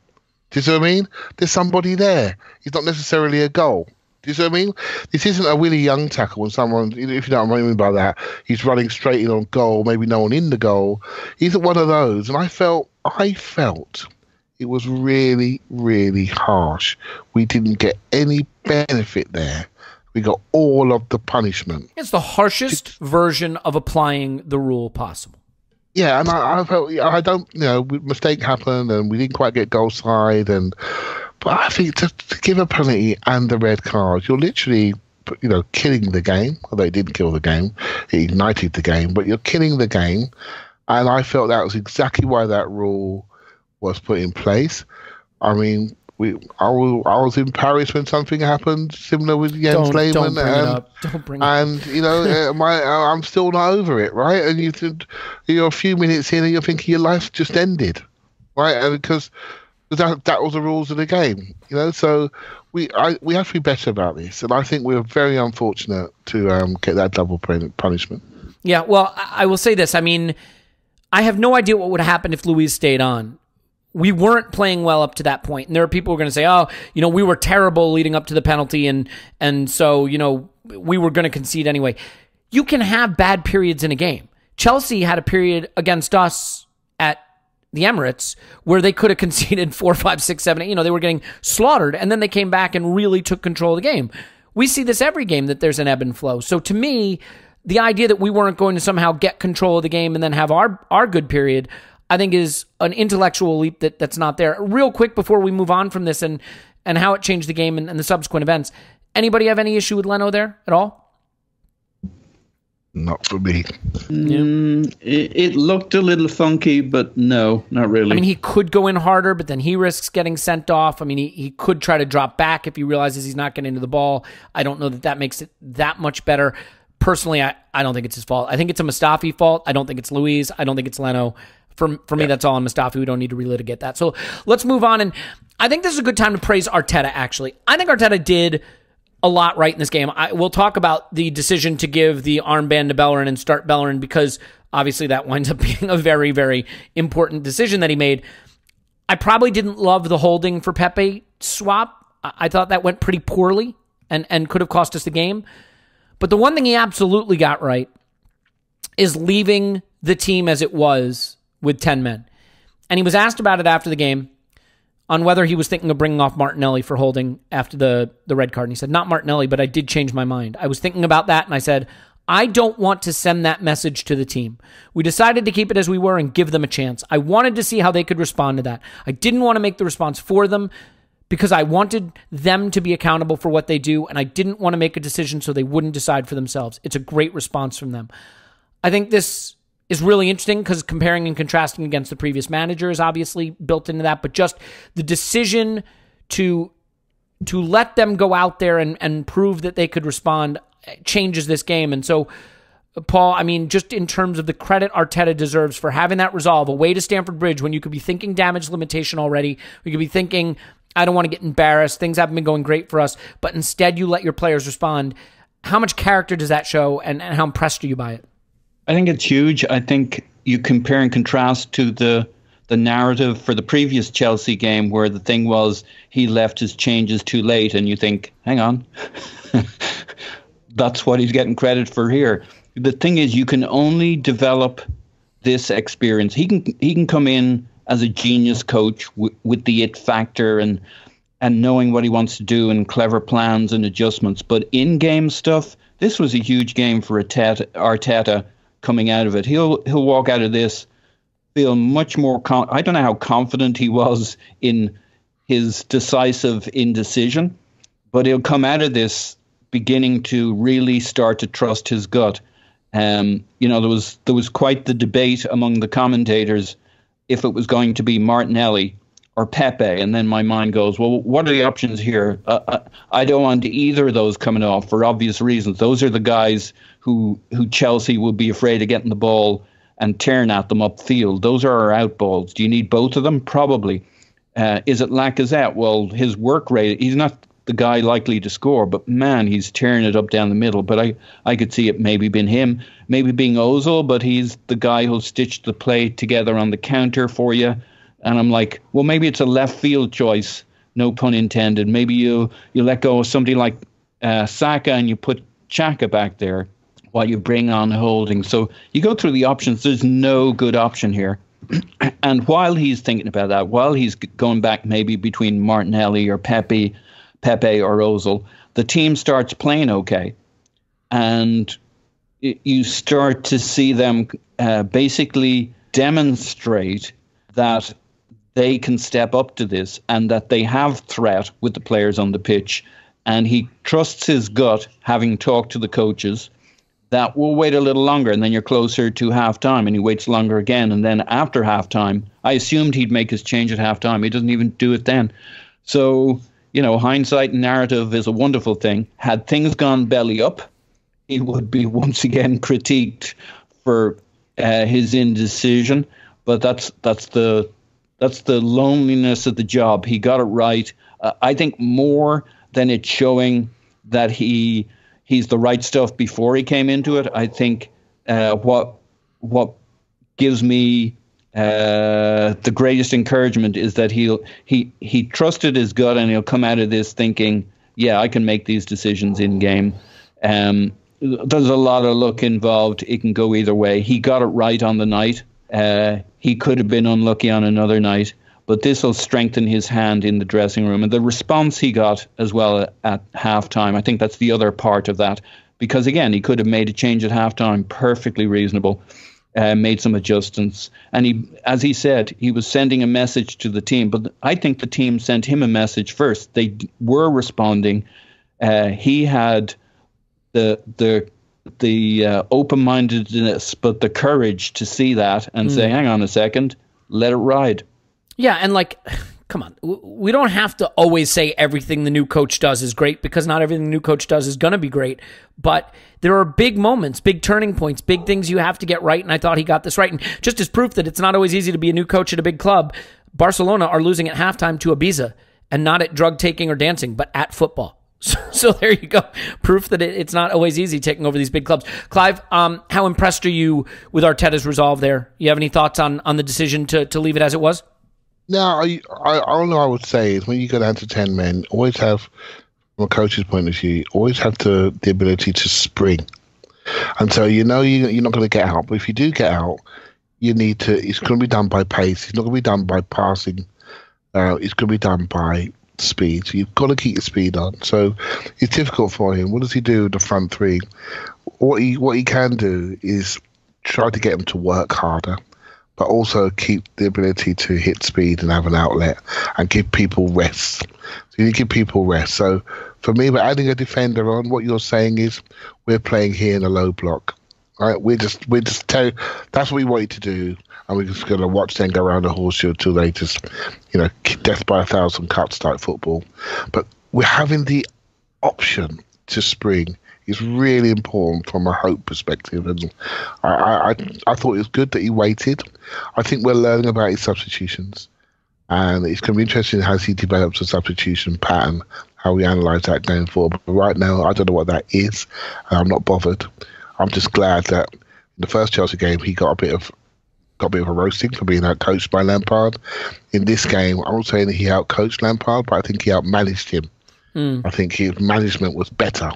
Do you see what I mean? There's somebody there. He's not necessarily a goal. Do you see what I mean? This isn't a really young tackle when someone, if you know what I mean by that, he's running straight in on goal, maybe no one in the goal. He's one of those. And I felt it was really, really harsh. We didn't get any benefit there. We got all of the punishment. It's the harshest version of applying the rule possible. Yeah, and I felt, I don't, mistake happened and we didn't quite get goal side. But I think to give a penalty and the red card, you're literally, killing the game. Although it didn't kill the game, it ignited the game. But you're killing the game, and I felt that was exactly why that rule was put in place. I mean, I was in Paris when something happened similar with Jens Lehmann. Don't bring it up. I'm still not over it, right? And you're a few minutes in and you're thinking your life just ended, right? And because that was the rules of the game, So we have to be better about this, and I think we were very unfortunate to get that double punishment. Yeah, well, I will say this. I mean, I have no idea what would have happened if Luiz stayed on. We weren't playing well up to that point, and there are people who are going to say, "Oh, we were terrible leading up to the penalty, and so we were going to concede anyway." You can have bad periods in a game. Chelsea had a period against us at the Emirates where they could have conceded 4, 5, 6, 7, 8. They were getting slaughtered, and then they came back and really took control of the game. We see this every game, that there's an ebb and flow. So to me, the idea that we weren't going to somehow get control of the game and then have our good period, I think is an intellectual leap that's not there. Real quick before we move on from this and how it changed the game and the subsequent events, anybody have any issue with Leno there at all? Not for me. It looked a little funky, but no, not really. I mean, he could go in harder, but then he risks getting sent off. I mean, he could try to drop back if he realizes he's not getting into the ball. I don't know that makes it that much better. Personally, I don't think it's his fault. I think it's a Mustafi fault. I don't think it's Luiz. I don't think it's Leno. For me, that's all on Mustafi. We don't need to relitigate that. So let's move on. And I think this is a good time to praise Arteta, actually. I think Arteta did a lot right in this game. We'll talk about the decision to give the armband to Bellerin and start Bellerin, because obviously that winds up being a very, very important decision that he made. I probably didn't love the holding for Pepe swap. I thought that went pretty poorly and could have cost us the game. But the one thing he absolutely got right is leaving the team as it was with 10 men. And he was asked about it after the game on whether he was thinking of bringing off Martinelli for holding after the red card. And he said, not Martinelli, but I did change my mind. I was thinking about that, and I said, I don't want to send that message to the team. We decided to keep it as we were and give them a chance. I wanted to see how they could respond to that. I didn't want to make the response for them because I wanted them to be accountable for what they do, and I didn't want to make a decision so they wouldn't decide for themselves. It's a great response from them. I think this is really interesting because comparing and contrasting against the previous manager is obviously built into that, but just the decision to let them go out there and prove that they could respond changes this game. And so, Paul, I mean, just in terms of the credit Arteta deserves for having that resolve away to Stamford Bridge when you could be thinking damage limitation already, you could be thinking, I don't want to get embarrassed, things haven't been going great for us, but instead you let your players respond. How much character does that show, and how impressed are you by it? I think it's huge. I think you compare and contrast to the narrative for the previous Chelsea game where the thing was he left his changes too late, and you think, hang on, that's what he's getting credit for here. The thing is, you can only develop this experience. He can come in as a genius coach with the it factor and knowing what he wants to do and clever plans and adjustments. But in-game stuff, this was a huge game for Arteta. Coming out of it, he'll walk out of this feel much more. I don't know how confident he was in his decisive indecision, but he'll come out of this beginning to really start to trust his gut. There was quite the debate among the commentators if it was going to be Martinelli or Pepe, and then my mind goes, well, what are the options here? I don't want either of those coming off for obvious reasons. Those are the guys who Chelsea will be afraid of getting the ball and tearing at them upfield. Those are our out balls. Do you need both of them? Probably. Is it Lacazette? Well, his work rate, he's not the guy likely to score, but man, he's tearing it up down the middle. But I could see it maybe being him, maybe being Ozil, but he's the guy who'll stitch the play together on the counter for you. And I'm like, well, maybe it's a left field choice, no pun intended. Maybe you let go of somebody like Saka and you put Xhaka back there while you bring on Holding. So you go through the options. There's no good option here. And while he's thinking about that, while he's going back maybe between Martinelli or Pepe or Ozil, the team starts playing okay. And you start to see them basically demonstrate that they can step up to this and that they have threat with the players on the pitch. And he trusts his gut, having talked to the coaches, that we'll wait a little longer and then you're closer to halftime, and he waits longer again. And then after halftime, I assumed he'd make his change at halftime. He doesn't even do it then. So, hindsight and narrative is a wonderful thing. Had things gone belly up, he would be once again critiqued for his indecision. But that's the loneliness of the job. He got it right. I think more than it showing that he's the right stuff before he came into it. I think what gives me the greatest encouragement is that he trusted his gut, and he'll come out of this thinking, yeah, I can make these decisions in game. There's a lot of luck involved. It can go either way. He got it right on the night. He could have been unlucky on another night, but this will strengthen his hand in the dressing room. And the response he got as well at halftime, I think that's the other part of that. Because, again, he could have made a change at halftime, perfectly reasonable, made some adjustments. And he, as he said, he was sending a message to the team. But I think the team sent him a message first. They were responding. He had the open-mindedness, but the courage to see that and say, hang on a second, let it ride. Yeah, and come on. We don't have to always say everything the new coach does is great, because not everything the new coach does is going to be great. But there are big moments, big turning points, big things you have to get right, and I thought he got this right. And just as proof that it's not always easy to be a new coach at a big club, Barcelona are losing at halftime to Ibiza, and not at drug taking or dancing, but at football. So there you go. Proof that it's not always easy taking over these big clubs. Clive, how impressed are you with Arteta's resolve there? You have any thoughts on the decision to leave it as it was? No, all I would say is when you go down to 10 men, always have, from a coach's point of view, always have the ability to spring. And so you're not going to get out. But if you do get out, it's going to be done by pace. It's not going to be done by passing. It's going to be done by speed. So you've got to keep your speed on. So it's difficult for him. What does he do with the front three? What he can do is try to get them to work harder, but also keep the ability to hit speed and have an outlet and give people rest. So you need to give people rest. So for me, by adding a defender on, what you're saying is we're playing here in a low block. Right? That's what we want you to do. And we're just going to watch them go around the horseshoe until they just, death by 1,000 cuts type football. But we're having the option to spring is really important from a hope perspective. And I thought it was good that he waited. I think we're learning about his substitutions. And it's going to be interesting as he develops a substitution pattern, how we analyse that going forward. But right now, I don't know what that is. And I'm not bothered. I'm just glad that in the first Chelsea game, he got a bit of a roasting for being outcoached by Lampard. In this game, I'm not saying that he outcoached Lampard, but I think he outmanaged him. I think his management was better.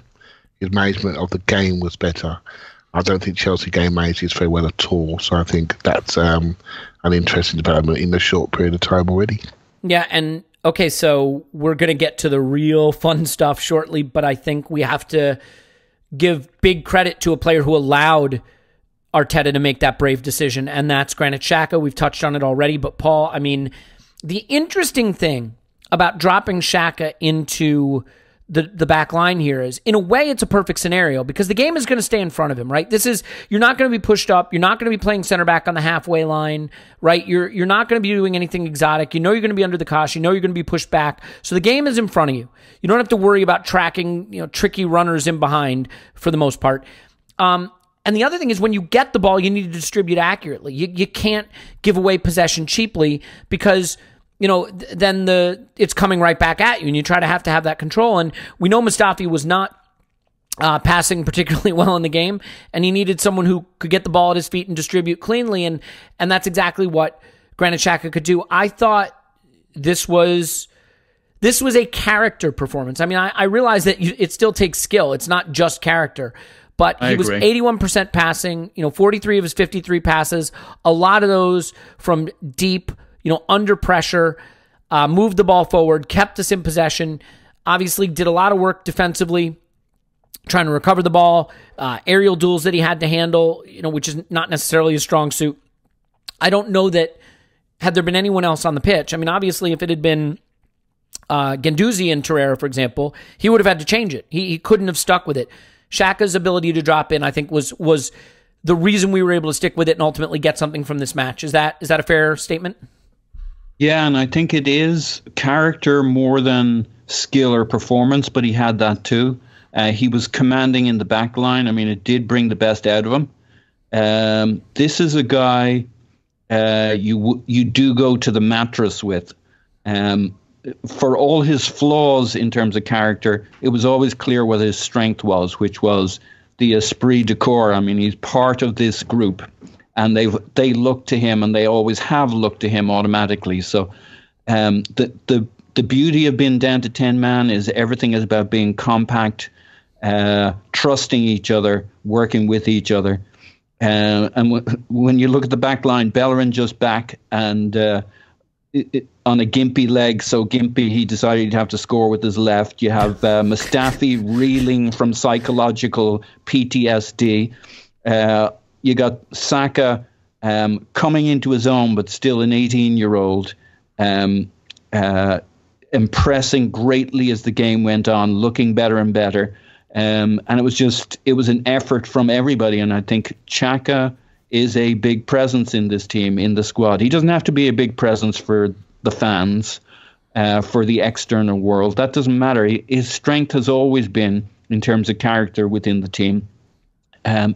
His management of the game was better. I don't think Chelsea game manages very well at all. So I think that's an interesting development in a short period of time already. Yeah, and okay, so we're going to get to the real fun stuff shortly, but I think we have to give big credit to a player who allowed Arteta to make that brave decision, and that's Granit Xhaka. We've touched on it already, but Paul, I mean, the interesting thing about dropping Xhaka into the back line here is, in a way, it's a perfect scenario because the game is going to stay in front of him, right? You're not going to be pushed up. You're not going to be playing center back on the halfway line, right? You're not going to be doing anything exotic. You know you're going to be under the cosh. You know you're going to be pushed back. So the game is in front of you. You don't have to worry about tracking, tricky runners in behind for the most part. And the other thing is, when you get the ball, you need to distribute accurately. You can't give away possession cheaply because then it's coming right back at you, and you try to have that control. And we know Mustafi was not passing particularly well in the game, and he needed someone who could get the ball at his feet and distribute cleanly, and that's exactly what Granit Xhaka could do. I thought this was this was a character performance. I mean, I realize that it still takes skill. It's not just character. But he was 81% passing, 43 of his 53 passes, a lot of those from deep, under pressure, moved the ball forward, kept us in possession, obviously did a lot of work defensively, trying to recover the ball, aerial duels that he had to handle, which is not necessarily a strong suit. I don't know that had there been anyone else on the pitch. I mean, obviously, if it had been Guendouzi and Torreira, for example, he would have had to change it. He couldn't have stuck with it. Xhaka's ability to drop in, I think, was the reason we were able to stick with it and ultimately get something from this match. Is that a fair statement? Yeah, and I think it is character more than skill or performance, but he had that too. He was commanding in the back line. I mean, it did bring the best out of him. This is a guy you do go to the mattress with. For all his flaws in terms of character, it was always clear what his strength was, which was the esprit de corps. I mean, he's part of this group, and they look to him, and they always have looked to him automatically. So the beauty of being down to 10 man is everything is about being compact, trusting each other, working with each other. And when you look at the back line, Bellerin just back and on a gimpy leg, so gimpy he decided he'd have to score with his left. You have Mustafi reeling from psychological PTSD. You got Saka coming into his own, but still an 18-year-old, impressing greatly as the game went on, looking better and better. And it was an effort from everybody. And I think Xhaka is a big presence in this team, in the squad. He doesn't have to be a big presence for the fans, for the external world. That doesn't matter. His strength has always been in terms of character within the team,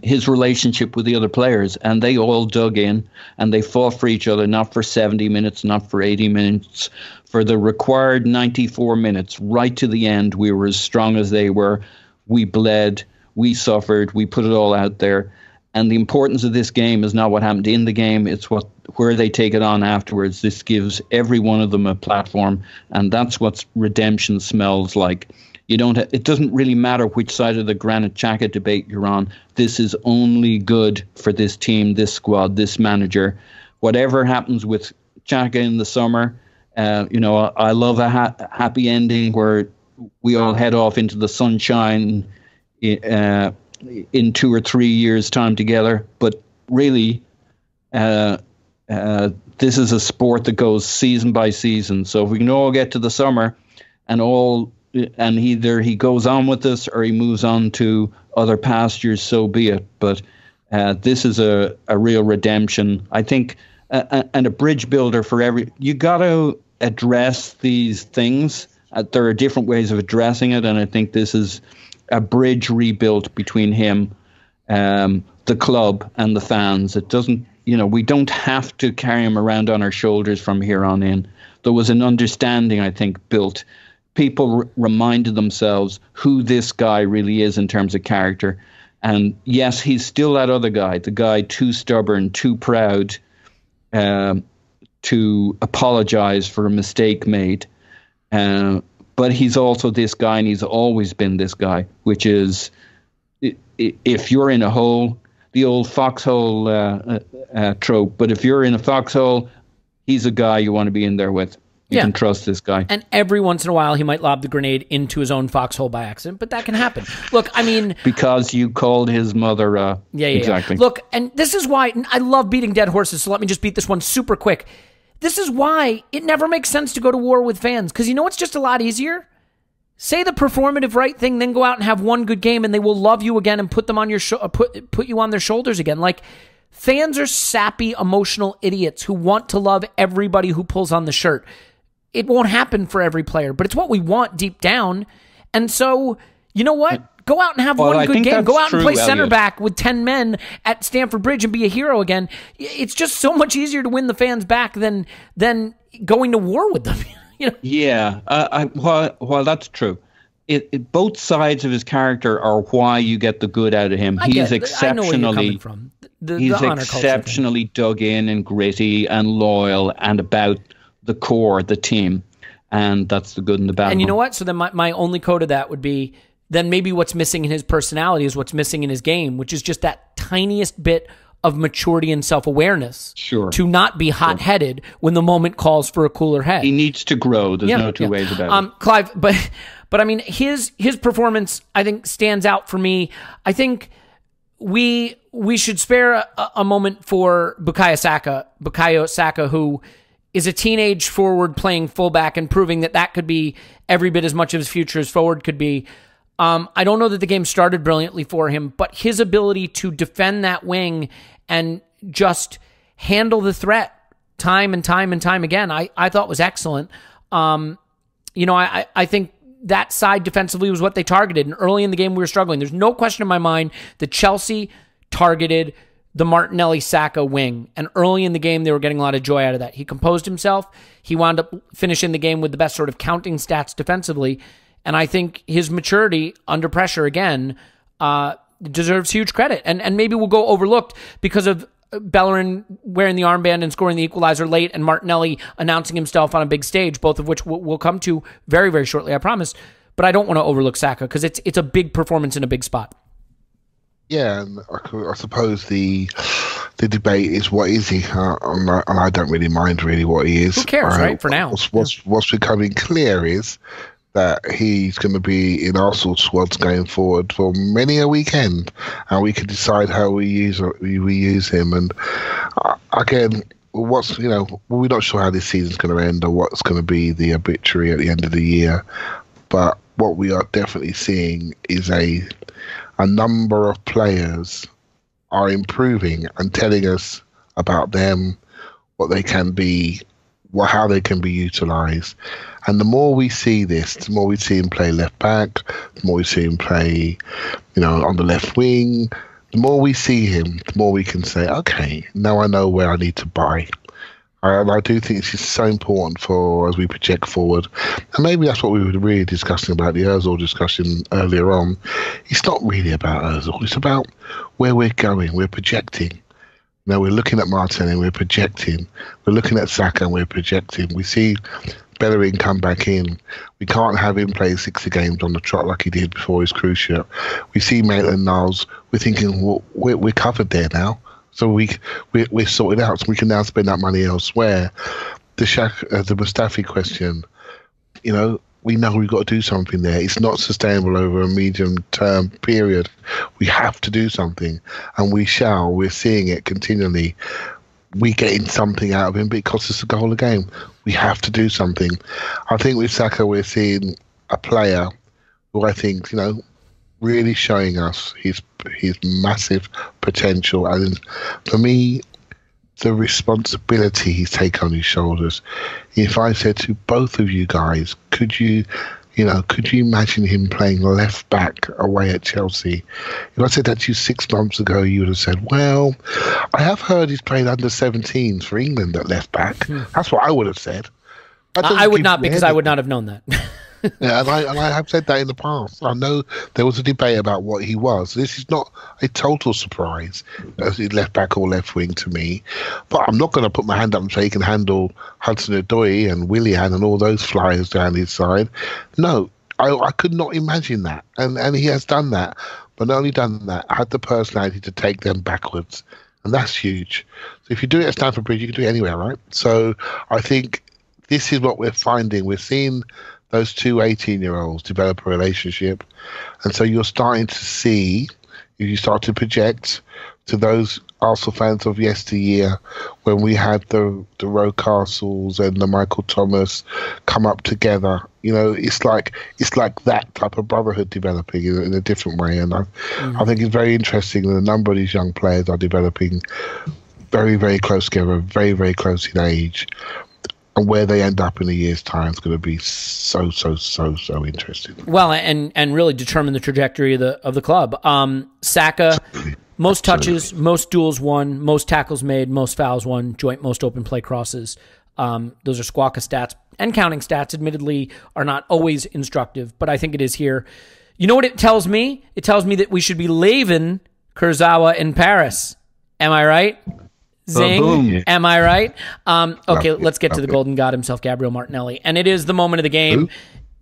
his relationship with the other players. And they all dug in and they fought for each other, not for 70 minutes, not for 80 minutes. For the required 94 minutes, right to the end, we were as strong as they were. We bled, we suffered, we put it all out there. And the importance of this game is not what happened in the game, it's where they take it on afterwards. This gives every one of them a platform, and that's what redemption smells like. It doesn't really matter which side of the Granit Xhaka debate you're on. This is only good for this team, this squad, this manager. Whatever happens with Xhaka in the summer, I love a happy ending where we all head off into the sunshine in 2 or 3 years' time together. But really, this is a sport that goes season by season. So if we can all get to the summer and either he goes on with us or he moves on to other pastures, so be it. But this is a real redemption, I think, and a bridge builder for you got to address these things. There are different ways of addressing it, and I think this is a bridge rebuilt between him, the club, and the fans. It doesn't, we don't have to carry him around on our shoulders from here on in. There was an understanding, I think, built. People reminded themselves who this guy really is in terms of character. And yes, he's still that other guy, the guy too stubborn, too proud to apologize for a mistake made. But he's also this guy, and he's always been this guy, which is, if you're in a hole, the old foxhole trope, but if you're in a foxhole, he's a guy you want to be in there with. You can trust this guy. And every once in a while, he might lob the grenade into his own foxhole by accident, but that can happen. Look, I mean... Because you called his mother... exactly. Yeah. Look, and this is why... I love beating dead horses, so let me just beat this one super quick. This is why it never makes sense to go to war with fans, because it's just a lot easier? Say the performative right thing, then go out and have one good game, and they will love you again and put them on your put you on their shoulders again. Like, fans are sappy, emotional idiots who want to love everybody who pulls on the shirt. It won't happen for every player, but it's what we want deep down. And so, you know what? Go out and have one good game. Go out and play center back with 10 men at Stamford Bridge and be a hero again. It's just so much easier to win the fans back than going to war with them. Yeah, while that's true, both sides of his character are why you get the good out of him. He's exceptionally dug in and gritty and loyal and about the core, the team. And that's the good and the bad. And you know what? So then my only code of that would be, then maybe what's missing in his personality is what's missing in his game, which is just that tiniest bit of maturity and self-awareness. Sure. To not be hot-headed when the moment calls for a cooler head. He needs to grow. There's no two ways about it. Clive, but I mean, his performance, I think, stands out for me. I think we should spare a moment for Bukayo Saka, who is a teenage forward playing fullback and proving that could be every bit as much of his future as forward could be. I don't know that the game started brilliantly for him, but his ability to defend that wing and just handle the threat time and time and time again, I thought was excellent. I think that side defensively was what they targeted, and early in the game we were struggling. There's no question in my mind that Chelsea targeted the Martinelli Saka wing, and early in the game they were getting a lot of joy out of that. He composed himself. He wound up finishing the game with the best sort of counting stats defensively, and I think his maturity under pressure again deserves huge credit, and maybe will go overlooked because of Bellerin wearing the armband and scoring the equalizer late, and Martinelli announcing himself on a big stage, both of which we'll come to very, very shortly, I promise. But I don't want to overlook Saka because it's a big performance in a big spot. Yeah, and I suppose the debate is, what is he? And I don't really mind what he is. Who cares, right? For now. What's becoming clear is that he's going to be in Arsenal squads going forward for many a weekend, and we can decide how we use him. And again, we're not sure how this season's going to end or what's going to be the obituary at the end of the year. But what we are definitely seeing is a number of players are improving and telling us about them, what they can be, how they can be utilised. And the more we see this, the more we see him play left back, the more we see him play, on the left wing, the more we see him, the more we can say, okay, now I know where I need to buy. And I do think it's just so important as we project forward. And maybe that's what we were really discussing about the Ozil discussion earlier on. It's not really about Ozil. It's about where we're going. We're projecting. Now we're looking at Martinelli and we're projecting. We're looking at Saka and we're projecting. We see Bellerin come back in. We can't have him play 60 games on the trot like he did before his cruise ship. We see Maitland-Niles. We're thinking, well, we're covered there now. So we're sorted out. So we can now spend that money elsewhere. The Mustafi question, we know we've got to do something there. It's not sustainable over a medium-term period. We have to do something, and we shall. We're seeing it continually. We're getting something out of him, but it costs us a goal a game. We have to do something. I think with Saka, we're seeing a player who I think, really showing us his massive potential. And for me, the responsibility he's taken on his shoulders. If I said to both of you guys, could you imagine him playing left back away at Chelsea? If I said that to you 6 months ago, you would have said, well, I have heard he's played under 17s for England at left back. That's what I would have said. I would not, because I would not have known that. Yeah, and I have said that in the past. I know there was a debate about what he was. This is not a total surprise as left back or left wing to me. But I'm not going to put my hand up and say he can handle Hudson-Odoi and Willian and all those flyers down his side. No, I could not imagine that. And he has done that. But not only done that, had the personality to take them backwards. And that's huge. So if you do it at Stamford Bridge, you can do it anywhere, right? So I think this is what we're finding. We're seeing those two 18-year-olds develop a relationship. And so you're starting to see, if you start to project to those Arsenal fans of yesteryear, when we had the Rowe Castles and the Michael Thomas come up together, it's like that type of brotherhood developing in a different way. And I think it's very interesting that a number of these young players are developing very, very close together, very, very close in age. And where they end up in a year's time is going to be so interesting. Well, and really determine the trajectory of the club. Saka, most touches, most duels won, most tackles made, most fouls won, joint most open play crosses. Those are Squawka stats, and counting stats, admittedly, are not always instructive, but I think it is here. You know what it tells me? It tells me that we should be leaving Kurzawa in Paris. Am I right? Zing. Boom. Am I right? Okay, Love it, let's get to love the it. golden god himself, Gabriel Martinelli. And it is the moment of the game.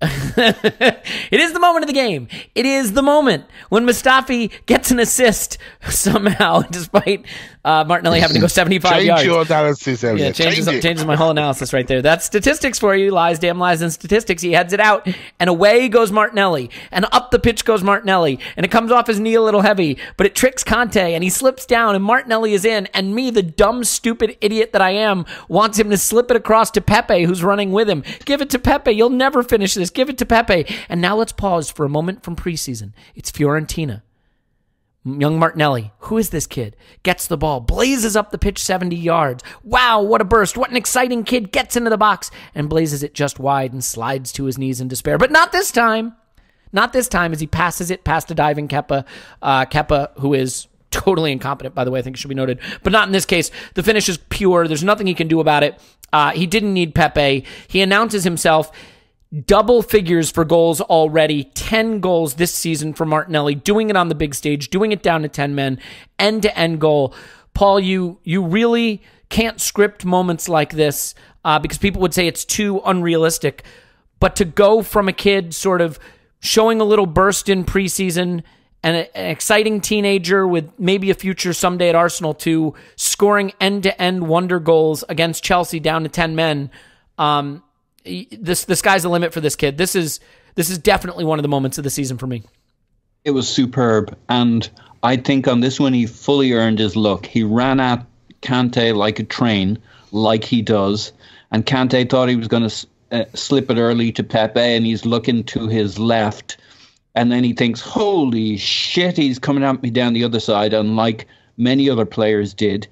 It is the moment of the game. It is the moment when Mustafi gets an assist somehow, despite Martinelli having to go 75 Change yards. your analysis, Elliot. Yeah, changes my whole analysis right there. That's statistics for you. Lies, damn lies, and statistics. He heads it out, and away goes Martinelli. And up the pitch goes Martinelli. And it comes off his knee a little heavy, but it tricks Conte, and he slips down, and Martinelli is in. And me, the dumb, stupid idiot that I am, wants him to slip it across to Pepe, who's running with him. Give it to Pepe. You'll never finish this. Give it to Pepe. And now let's pause for a moment from preseason. It's Fiorentina. Young Martinelli, who is this kid? Gets the ball, blazes up the pitch 70 yards. Wow, what a burst. What an exciting kid. Gets into the box and blazes it just wide and slides to his knees in despair. But not this time. Not this time as he passes it past a diving Kepa. Kepa, who is totally incompetent, by the way, I think it should be noted. But not in this case. The finish is pure. There's nothing he can do about it. He didn't need Pepe. He announces himself. Double figures for goals already. 10 goals this season for Martinelli. Doing it on the big stage. Doing it down to 10 men. End-to-end goal. Paul, you really can't script moments like this because people would say it's too unrealistic. But to go from a kid sort of showing a little burst in preseason and an exciting teenager with maybe a future someday at Arsenal to scoring end-to-end wonder goals against Chelsea down to 10 men, the sky's the limit for this kid. This is definitely one of the moments of the season for me. It was superb, and I think on this one he fully earned his look. He ran at Kante like a train, like he does, and Kante thought he was going to slip it early to Pepe, and he's looking to his left, and then he thinks, holy shit, he's coming at me down the other side, and like many other players did,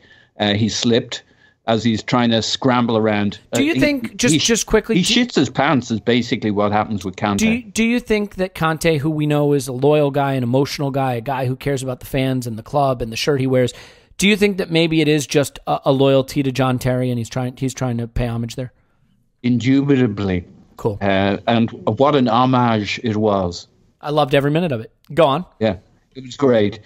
he slipped as he's trying to scramble around. Do you think, just quickly... He shits his pants is basically what happens with Kante. Do you think that Kante, who we know is a loyal guy, an emotional guy, a guy who cares about the fans and the club and the shirt he wears, do you think that maybe it is just a loyalty to John Terry and he's trying to pay homage there? Indubitably. Cool. And what an homage it was. I loved every minute of it. Go on. Yeah, it was great.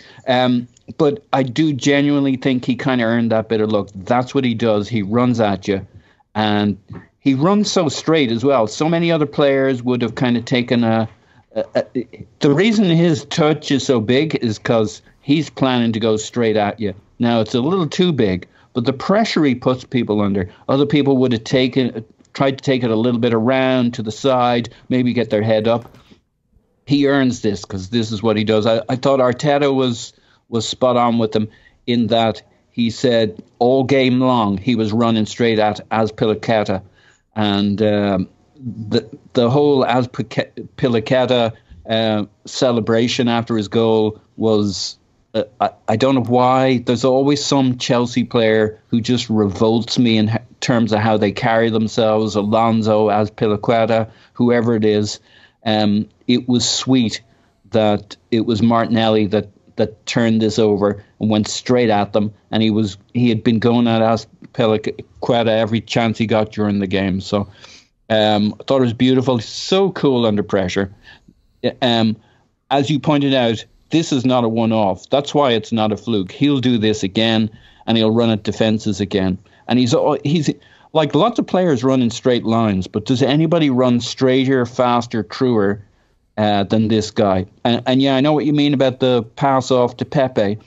But I do genuinely think he kind of earned that bit of luck. That's what he does. He runs at you. And he runs so straight as well. So many other players would have kind of taken the reason his touch is so big is because he's planning to go straight at you. Now, it's a little too big, but the pressure he puts people under, other people would have tried to take it a little bit around to the side, maybe get their head up. He earns this because this is what he does. I thought Arteta was spot on with him in that he said all game long he was running straight at Azpilicueta, and the whole Azpilicueta celebration after his goal was I don't know why. There's always some Chelsea player who just revolts me in terms of how they carry themselves. Alonso, Azpilicueta, whoever it is. It was sweet that it was Martinelli that turned this over and went straight at them, and he had been going at Azpilicueta every chance he got during the game. So I thought it was beautiful. So cool under pressure. As you pointed out, this is not a one-off. That's why it's not a fluke. He'll do this again, and he'll run at defenses again. And he's like lots of players run in straight lines, but does anybody run straighter, faster, truer than this guy? And yeah, I know what you mean about the pass off to Pepe,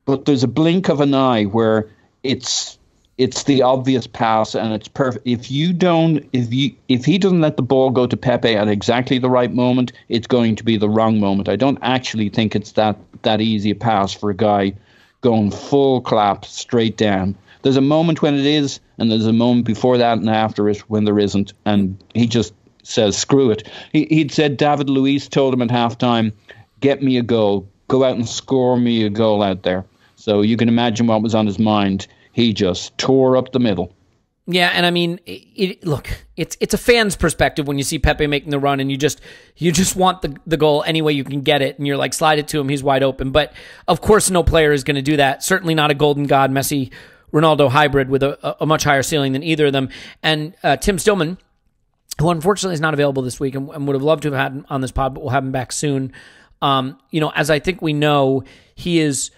but there's a blink of an eye where it's the obvious pass and it's perfect. If he doesn't let the ball go to Pepe at exactly the right moment, it's going to be the wrong moment. I don't actually think it's that easy a pass for a guy going full clap straight down. There's a moment when it is, and there's a moment before that and after it when there isn't, and he just says, screw it. He'd said David Luiz told him at halftime, get me a goal. Go out and score me a goal out there. So you can imagine what was on his mind. He just tore up the middle. Yeah, and I mean, look, it's a fan's perspective when you see Pepe making the run and you just want the goal any way you can get it, and you're like, slide it to him, he's wide open. But of course no player is going to do that. Certainly not a golden god, Messi, Ronaldo hybrid with a much higher ceiling than either of them. And Tim Stillman, who unfortunately is not available this week and would have loved to have had him on this pod, but we'll have him back soon. As I think we know, he is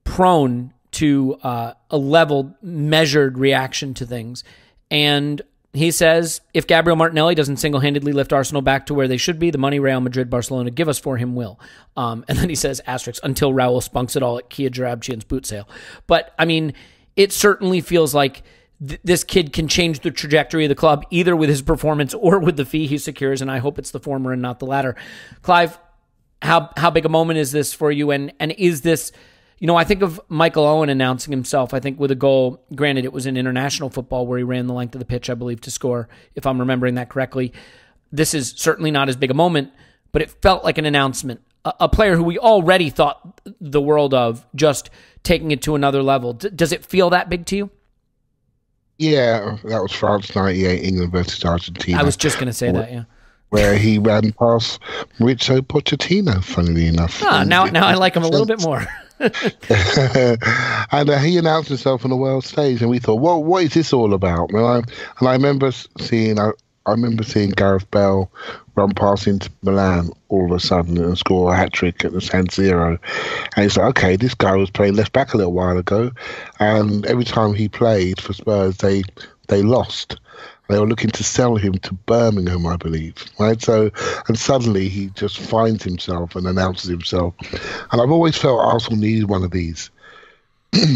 prone to a leveled, measured reaction to things. And he says, if Gabriel Martinelli doesn't single-handedly lift Arsenal back to where they should be, the money Real Madrid, Barcelona give us for him will. And then he says, asterisk, until Raul spunks it all at Kia Jarabchian's boot sale. But, I mean, it certainly feels like this kid can change the trajectory of the club, either with his performance or with the fee he secures, and I hope it's the former and not the latter. Clive, how big a moment is this for you? And is this... I think of Michael Owen announcing himself, I think with a goal. Granted, it was in international football where he ran the length of the pitch, I believe, to score, if I'm remembering that correctly. This is certainly not as big a moment, but it felt like an announcement. A player who we already thought the world of, just taking it to another level. Does it feel that big to you? Yeah, that was France 98, England versus Argentina. I was just going to say that, yeah. Where he ran past Mauricio Pochettino, funnily enough. Now I like him a little bit more. And he announced himself on the world stage, and we thought, well, what is this all about? And I remember seeing Gareth Bale run past into Milan all of a sudden and score a hat-trick at the San Siro. And it's like, okay, this guy was playing left back a little while ago, and every time he played for Spurs, they lost. They were looking to sell him to Birmingham, I believe, right? So, and suddenly he just finds himself and announces himself. And I've always felt Arsenal needed one of these.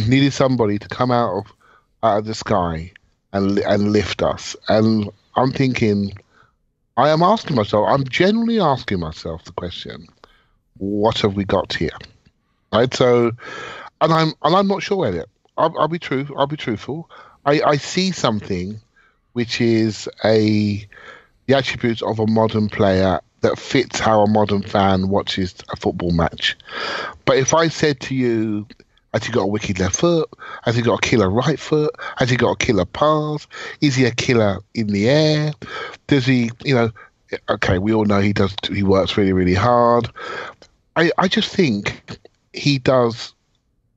Needed somebody to come out of the sky and lift us. And I'm thinking, I'm genuinely asking myself the question, what have we got here? Right? So, and I'm not sure, Elliot. I'll be truthful. I see something which is the attributes of a modern player that fits how a modern fan watches a football match. But if I said to you, has he got a wicked left foot? Has he got a killer right foot? Has he got a killer pass? Is he a killer in the air? Does he, okay, we all know he works really, really hard. I just think he does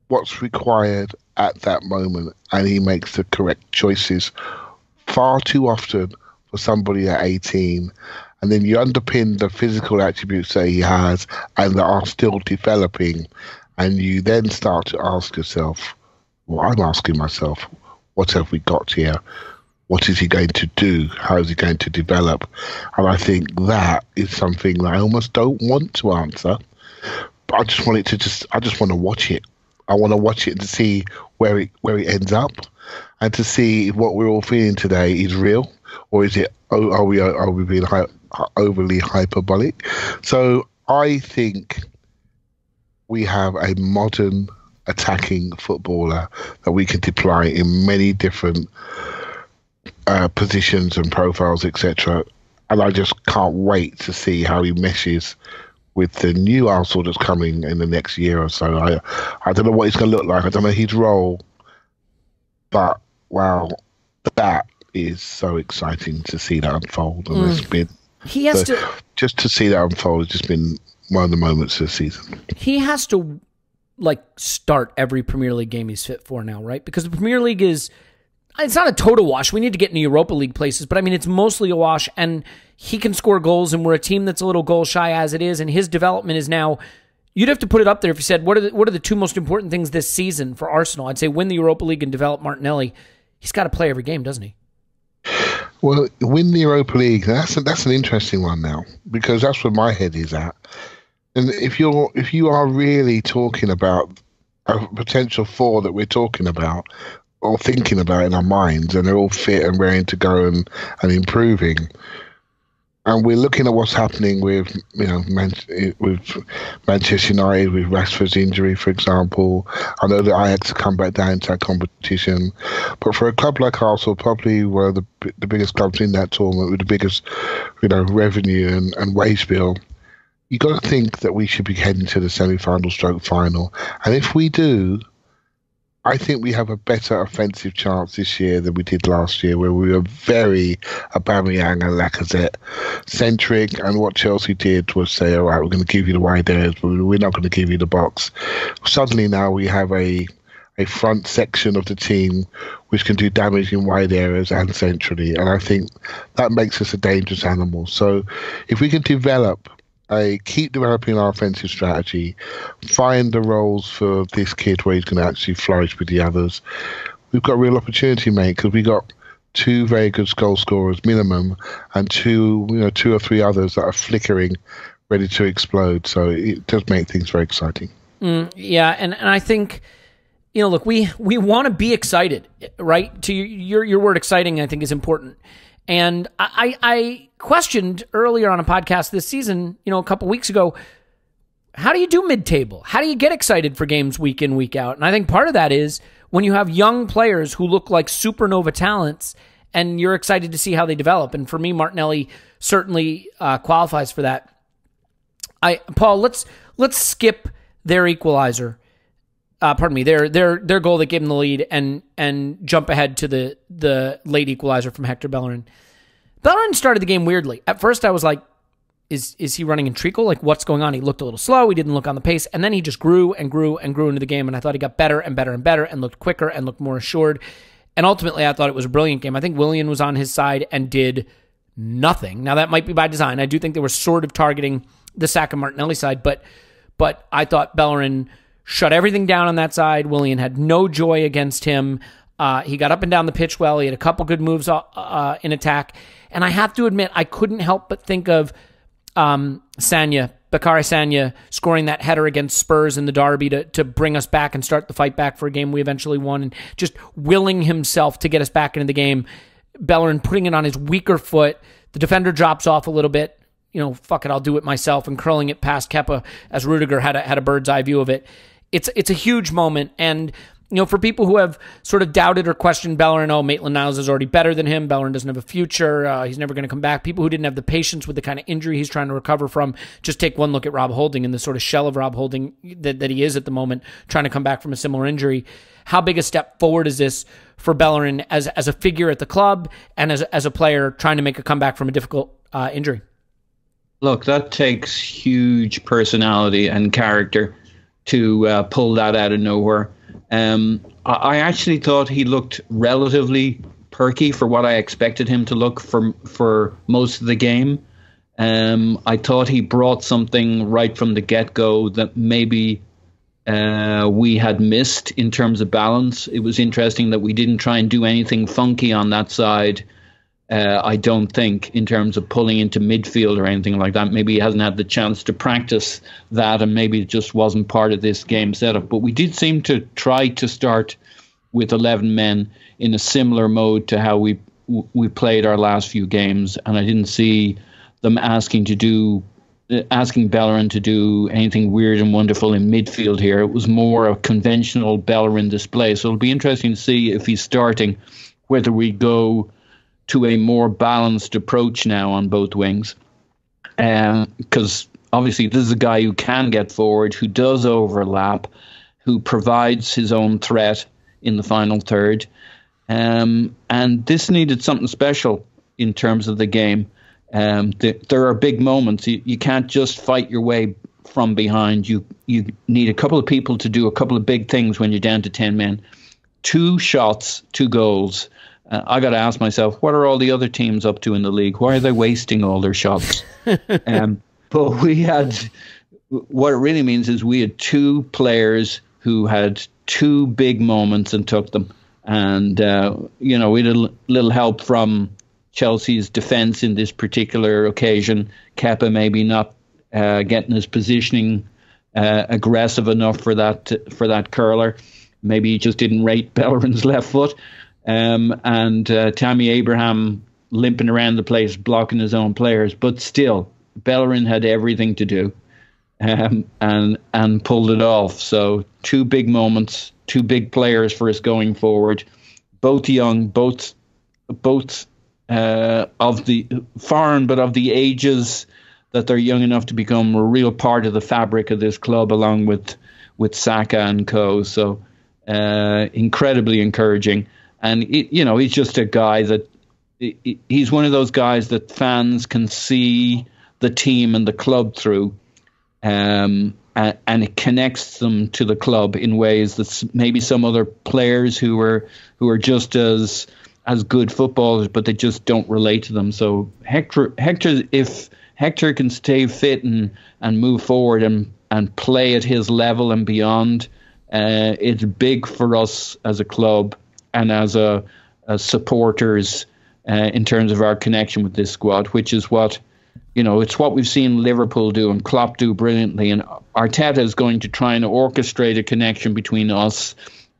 what's required at that moment, and he makes the correct choices far too often for somebody at 18, and then you underpin the physical attributes that he has and that are still developing, and you then start to ask yourself, well, I'm asking myself, what have we got here? What is he going to do? How is he going to develop? And I think that is something that I almost don't want to answer, but I just want to watch it. I want to watch it to see where it ends up, and to see if what we're all feeling today is real, or is it? Are we being overly hyperbolic? So I think we have a modern attacking footballer that we can deploy in many different positions and profiles, etc. And I just can't wait to see how he meshes with the new Arsenal that's coming in the next year or so. I don't know what he's going to look like. I don't know his role. But, wow, that is so exciting to see that unfold. And it's been... Just to see that unfold has just been one of the moments of the season. He has to, start every Premier League game he's fit for now, right? Because the Premier League it's not a total wash. We need to get into Europa League places, but, it's mostly a wash, and he can score goals, and we're a team that's a little goal shy as it is, and his development is now... You'd have to put it up there if you said, what are the two most important things this season for Arsenal? I'd say win the Europa League and develop Martinelli. He's got to play every game, doesn't he? Well, win the Europa League, that's an interesting one now, because that's where my head is at. And if you are really talking about a potential four that we're talking about or thinking about in our minds, and they're all fit and raring to go and improving, and we're looking at what's happening with with Manchester United, with Rashford's injury, for example. I know that Ajax have come back down to that competition, but for a club like Arsenal, probably one of the biggest clubs in that tournament with the biggest revenue and wage bill, you got to think that we should be heading to the semi-final stroke final. And if we do, I think we have a better offensive chance this year than we did last year, where we were very Aubameyang and Lacazette centric, and what Chelsea did was say, all right, we're going to give you the wide areas, but we're not going to give you the box. Suddenly now we have a front section of the team which can do damage in wide areas and centrally, and I think that makes us a dangerous animal. So if we can develop keep developing our offensive strategy, find the roles for this kid where he's going to actually flourish with the others. We've got a real opportunity, mate, because we got 2 very good goal scorers minimum, and 2 or 3 others that are flickering, ready to explode. So it does make things very exciting. Yeah, and I think, look, we want to be excited, right? To your word exciting, I think, is important. And I questioned earlier on a podcast this season, a couple weeks ago, how do you do mid-table? How do you get excited for games week in, week out? And I think part of that is when you have young players who look like supernova talents and you're excited to see how they develop. And for me, Martinelli certainly qualifies for that. Paul, let's skip their equalizer. Their goal that gave them the lead and jump ahead to the late equalizer from Hector Bellerin. Bellerin started the game weirdly. At first I was like, is he running in treacle? Like, what's going on? He looked a little slow. He didn't look on the pace. And then he just grew and grew and grew into the game. And I thought he got better and better and better and looked quicker and looked more assured. And ultimately, I thought it was a brilliant game. I think Willian was on his side and did nothing. Now, that might be by design. I do think they were sort of targeting the Saka Martinelli side, but I thought Bellerin shut everything down on that side. Willian had no joy against him. He got up and down the pitch well. He had a couple good moves in attack. And I have to admit, I couldn't help but think of Bakary Sagna scoring that header against Spurs in the derby to bring us back and start the fight back for a game we eventually won, and just willing himself to get us back into the game. Bellerin putting it on his weaker foot. The defender drops off a little bit. Fuck it, I'll do it myself, and curling it past Kepa as Rudiger had a bird's eye view of it. It's a huge moment, and for people who have sort of doubted or questioned Bellerin, Maitland-Niles is already better than him. Bellerin doesn't have a future. He's never going to come back. People who didn't have the patience with the kind of injury he's trying to recover from, just take one look at Rob Holding and the sort of shell of Rob Holding that he is at the moment, trying to come back from a similar injury. How big a step forward is this for Bellerin as a figure at the club and as a player trying to make a comeback from a difficult injury? Look, that takes huge personality and character to pull that out of nowhere. I actually thought he looked relatively perky for what I expected him to look for most of the game. I thought he brought something right from the get-go that maybe we had missed in terms of balance. It was interesting that we didn't try and do anything funky on that side. I don't think, in terms of pulling into midfield or anything like that. Maybe he hasn't had the chance to practice that, and maybe it just wasn't part of this game setup. But we did seem to try to start with 11 men in a similar mode to how we played our last few games, and I didn't see them asking Bellerin to do anything weird and wonderful in midfield here. It was more a conventional Bellerin display. So it'll be interesting to see if he's starting, whether we go to a more balanced approach now on both wings. Because obviously this is a guy who can get forward, who does overlap, who provides his own threat in the final third. And this needed something special in terms of the game. There are big moments. You can't just fight your way from behind. You need a couple of people to do a couple of big things when you're down to 10 men. 2 shots, 2 goals. I got to ask myself, what are all the other teams up to in the league? Why are they wasting all their shots? But what it really means is we had 2 players who had 2 big moments and took them. And, we had a little help from Chelsea's defence in this particular occasion. Kepa maybe not getting his positioning aggressive enough for that curler. Maybe he just didn't rate Bellerin's left foot. And Tammy Abraham limping around the place, blocking his own players. But still, Bellerin had everything to do and pulled it off. So 2 big moments, 2 big players for us going forward. Both young, both of the foreign, but of the ages that they're young enough to become a real part of the fabric of this club, along with Saka and co. So incredibly encouraging. And, he's just a guy that he's one of those guys that fans can see the team and the club through. And it connects them to the club in ways that maybe some other players who are just as good footballers, but they just don't relate to them. So Hector, if Hector can stay fit and move forward and play at his level and beyond, it's big for us as a club and as supporters in terms of our connection with this squad, which is what, it's what we've seen Liverpool do and Klopp do brilliantly. And Arteta is going to try and orchestrate a connection between us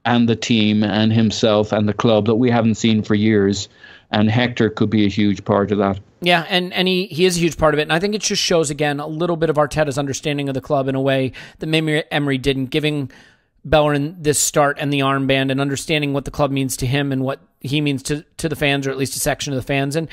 and the team and himself and the club that we haven't seen for years. And Hector could be a huge part of that. Yeah, and he is a huge part of it. And I think it just shows, again, a little bit of Arteta's understanding of the club in a way that maybe Emery didn't, giving Bellerin this start and the armband and understanding what the club means to him and what he means to the fans, or at least a section of the fans. And,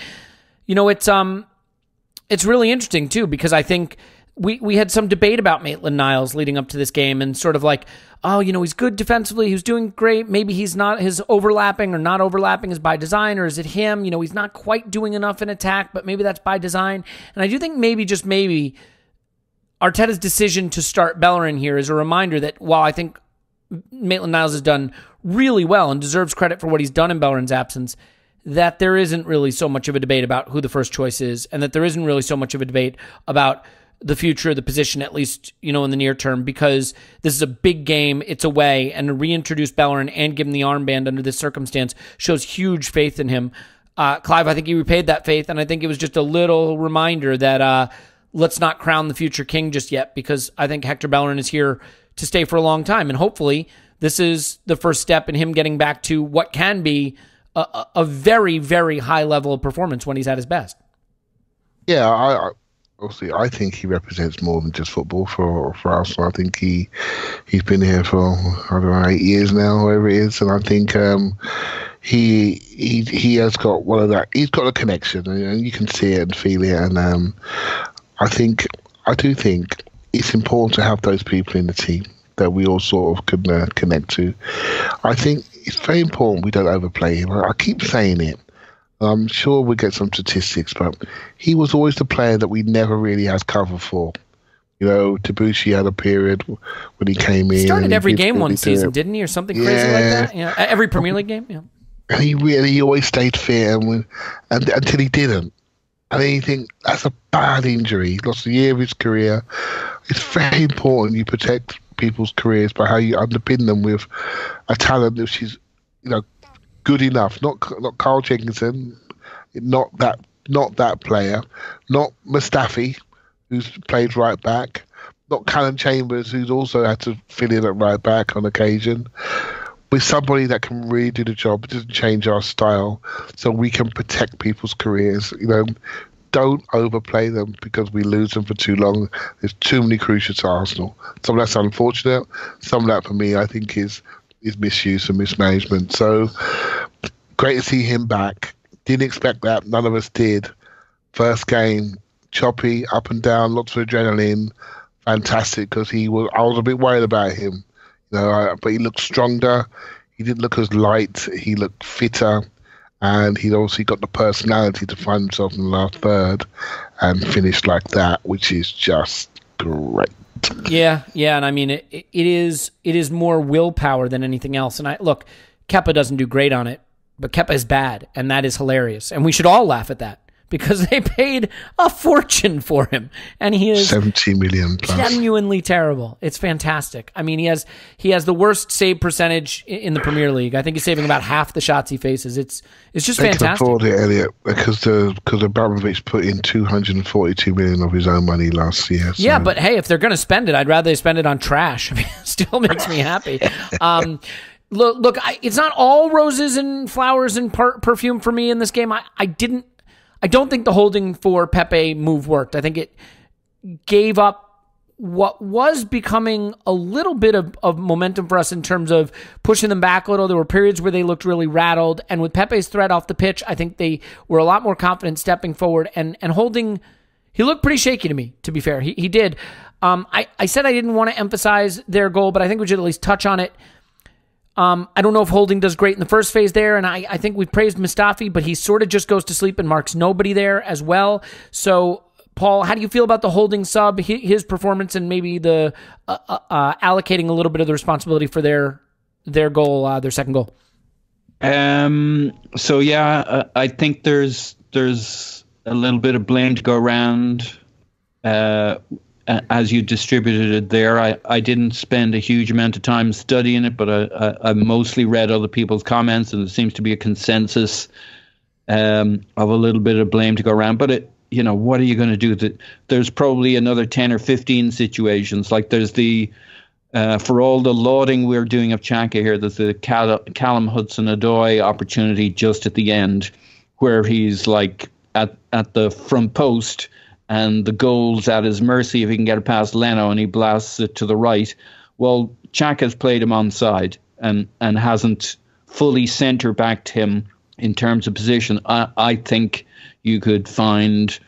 it's really interesting, too, because I think we had some debate about Maitland-Niles leading up to this game and sort of like, oh, he's good defensively, he's doing great, maybe he's not, his overlapping or not overlapping is by design, or is it him? He's not quite doing enough in attack, but maybe that's by design. And I do think maybe, just maybe, Arteta's decision to start Bellerin here is a reminder that while I think Maitland-Niles has done really well and deserves credit for what he's done in Bellerin's absence, that there isn't really so much of a debate about who the first choice is, and that there isn't really so much of a debate about the future of the position, at least, in the near term, because this is a big game, it's away, and to reintroduce Bellerin and give him the armband under this circumstance shows huge faith in him. Clive, I think he repaid that faith, and I think it was just a little reminder that let's not crown the future king just yet, because I think Hector Bellerin is here to stay for a long time, and hopefully this is the first step in him getting back to what can be a very, very high level of performance when he's at his best. Yeah, obviously, I think he represents more than just football for Arsenal. I think he's been here for 8 years now, whatever it is, and I think he has got one of that. He's got a connection, and you can see it and feel it. And I do think it's important to have those people in the team that we all sort of can connect to. I think it's very important we don't overplay him. I keep saying it. I'm sure we'll get some statistics, but he was always the player that we never really had cover for. Debussy had a period when he came in. Started every game one season, didn't he, or something crazy like that? Yeah, every Premier League game. Yeah, and he always stayed fit, and until he didn't. And then you think that's a bad injury. He lost a year of his career. It's very important you protect people's careers by how you underpin them with a talent which is, good enough. Not Carl Jenkinson, not that player, not Mustafi, who's played right back, not Callum Chambers, who's also had to fill in at right back on occasion. With somebody that can really do the job, it doesn't change our style, so we can protect people's careers. Don't overplay them because we lose them for too long. There's too many crucials to Arsenal. Some of that's unfortunate. Some of that, for me, I think is misuse and mismanagement. So great to see him back. Didn't expect that. None of us did. First game, choppy, up and down, lots of adrenaline. Fantastic, because I was a bit worried about him. But he looked stronger. He didn't look as light. He looked fitter. And he'd obviously got the personality to find himself in the last third and finish like that, which is just great. Yeah, and I mean, it is more willpower than anything else. And look, Kepa doesn't do great on it, but Kepa is bad, and that is hilarious. And we should all laugh at that, because they paid a fortune for him, and he is 70 million plus. Genuinely terrible. It's fantastic. I mean, he has the worst save percentage in the Premier League. I think he's saving about half the shots he faces. It's just fantastic. They can afford it, Elliot, because Abramovich put in 242 million of his own money last year. So. Yeah, but hey, if they're going to spend it, I'd rather they spend it on trash. I mean, it still makes me happy. Look, it's not all roses and flowers and perfume for me in this game. I don't think the holding for Pepe move worked. I think it gave up what was becoming a little bit of momentum for us in terms of pushing them back a little. There were periods where they looked really rattled. And with Pepe's threat off the pitch, I think they were a lot more confident stepping forward and holding. He looked pretty shaky to me, to be fair. He did. I said I didn't want to emphasize their goal, but I think we should at least touch on it. I don't know if Holding does great in the first phase there, and I think we've praised Mustafi, but he sort of just goes to sleep and marks nobody there as well. So, Paul, how do you feel about the Holding sub, his performance, and maybe the allocating a little bit of the responsibility for their goal, their second goal? I think there's a little bit of blame to go around as you distributed it there. I didn't spend a huge amount of time studying it, but I mostly read other people's comments, and there seems to be a consensus of a little bit of blame to go around. But what are you going to do? There's probably another 10 or 15 situations. Like there's the for all the lauding we're doing of Xhaka here, there's the Callum Hudson-Odoi opportunity just at the end, where he's like at the front post, and the goal's at his mercy if he can get it past Leno, and he blasts it to the right. Well, Xhaka's played him onside and hasn't fully centre-backed him in terms of position. I think you could find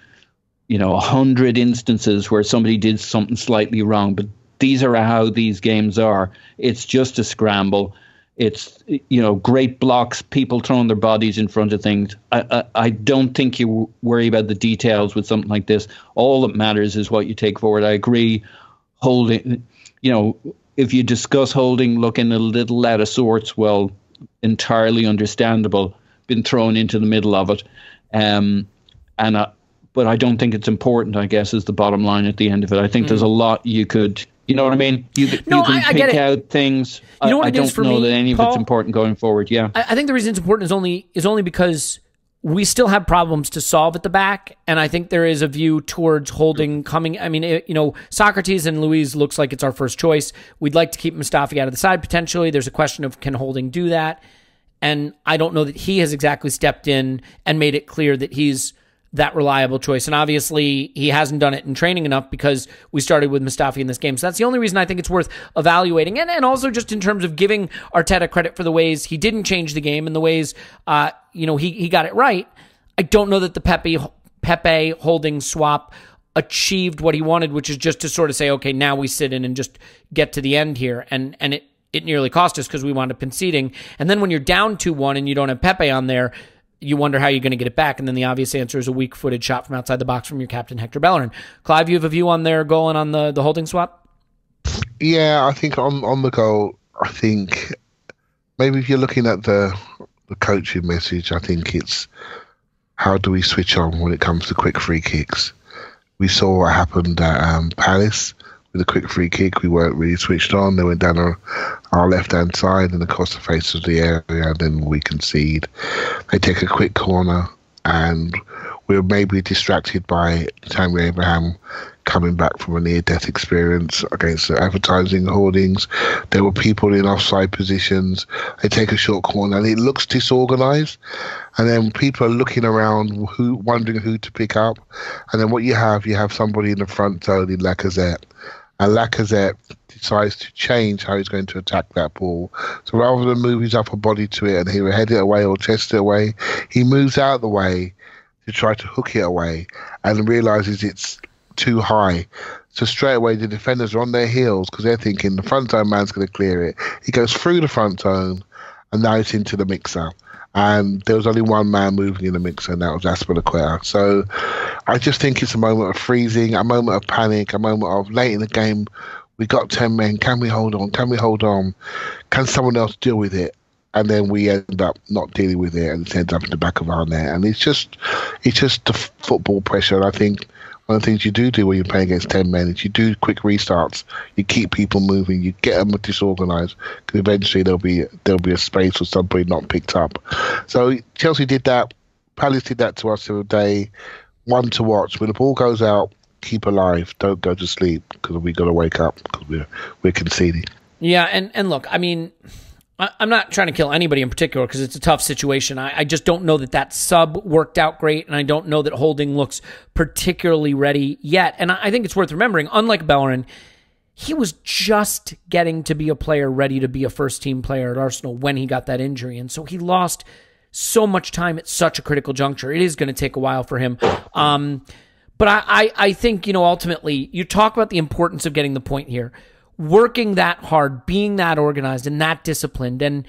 100 instances where somebody did something slightly wrong, but these are how these games are. It's just a scramble. It's great blocks, people throwing their bodies in front of things. I don't think you worry about the details with something like this. All that matters is what you take forward. I agree. Holding, if you discuss Holding looking a little out of sorts, well, entirely understandable. Been thrown into the middle of it, but I don't think it's important, I guess, is the bottom line at the end of it. I think there's a lot you could. You know what I mean? You can pick out things. I don't know that any of it's important going forward. Yeah, I think the reason it's important is only because we still have problems to solve at the back, and I think there is a view towards Holding coming. I mean, Socrates and Luiz looks like it's our first choice. We'd like to keep Mustafi out of the side potentially. There's a question of can Holding do that, and I don't know that he has exactly stepped in and made it clear that he's that reliable choice. And obviously he hasn't done it in training enough because we started with Mustafi in this game. So that's the only reason I think it's worth evaluating. And also just in terms of giving Arteta credit for the ways he didn't change the game and the ways, he got it right. I don't know that the Pepe Holding swap achieved what he wanted, which is just to sort of say, okay, now we sit in and just get to the end here. And it nearly cost us because we wound up conceding. And then when you're down 2-1 and you don't have Pepe on there, you wonder how you're going to get it back. And then the obvious answer is a weak-footed shot from outside the box from your captain, Hector Bellerin. Clive, you have a view on their goal and on the Holding swap? Yeah, I think on the goal, I think maybe if you're looking at the coaching message, I think it's how do we switch on when it comes to quick free kicks. We saw what happened at Palace with a quick free kick. We weren't really switched on. They went down our left-hand side and across the face of the area, and then we concede. They take a quick corner, and we're maybe distracted by Tammy Abraham coming back from a near-death experience against the advertising hoardings. There were people in offside positions. They take a short corner, and it looks disorganised. And then people are looking around, wondering who to pick up. And then what you have somebody in the front zone in Lacazette. And Lacazette decides to change how he's going to attack that ball. So rather than move his upper body to it and he will head it away or chest it away, he moves out of the way to try to hook it away and realises it's too high. So straight away the defenders are on their heels because they're thinking the front zone man's going to clear it. He goes through the front zone and now it's into the mixer. And there was only one man moving in the mixer, and that was Azpilicueta. So I just think it's a moment of freezing, a moment of panic, a moment of late in the game, we got 10 men, can we hold on? Can we hold on? Can someone else deal with it? And then we end up not dealing with it, and it ends up in the back of our net. And it's just the football pressure. And I think one of the things you do when you're playing against 10 men is you do quick restarts, you keep people moving, you get them disorganised, because eventually there'll be a space for somebody not picked up. So Chelsea did that, Palace did that to us the other day. One to watch. When the ball goes out, keep alive, don't go to sleep, because we got to wake up because we're conceding. Yeah, and look, I mean, I'm not trying to kill anybody in particular because it's a tough situation. I just don't know that sub worked out great, and I don't know that Holding looks particularly ready yet. And I think it's worth remembering, unlike Bellerin, he was just getting to be a player ready to be a first-team player at Arsenal when he got that injury. And so he lost so much time at such a critical juncture. It is going to take a while for him. But I think, ultimately, you talk about the importance of getting the point here. Working that hard, being that organized and that disciplined, and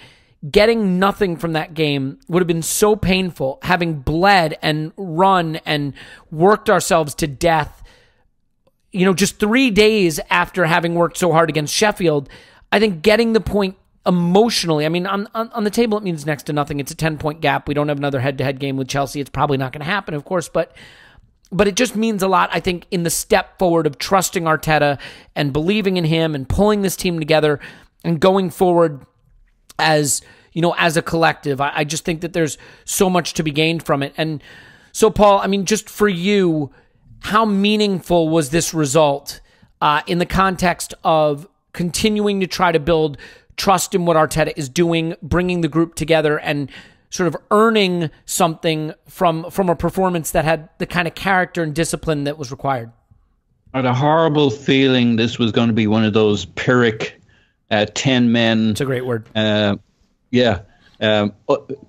getting nothing from that game would have been so painful, having bled and run and worked ourselves to death, just 3 days after having worked so hard against Sheffield. I think getting the point emotionally, I mean, on the table, it means next to nothing. It's a 10-point gap. We don't have another head-to-head game with Chelsea. It's probably not going to happen, of course, but But it just means a lot, I think, in the step forward of trusting Arteta and believing in him and pulling this team together and going forward as, as a collective. I just think that there's so much to be gained from it. And so, Paul, I mean, just for you, how meaningful was this result in the context of continuing to try to build trust in what Arteta is doing, bringing the group together, and sort of earning something from a performance that had the kind of character and discipline that was required? I had a horrible feeling this was going to be one of those Pyrrhic 10 men. It's a great word.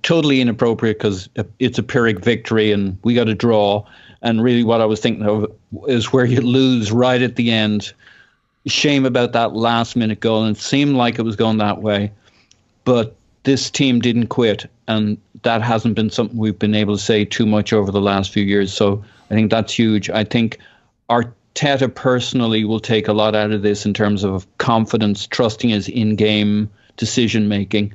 Totally inappropriate because it's a Pyrrhic victory and we got a draw. And really what I was thinking of is where you lose right at the end. Shame about that last minute goal, and it seemed like it was going that way. But this team didn't quit, and that hasn't been something we've been able to say too much over the last few years. So I think that's huge. I think Arteta personally will take a lot out of this in terms of confidence, trusting his in-game decision-making,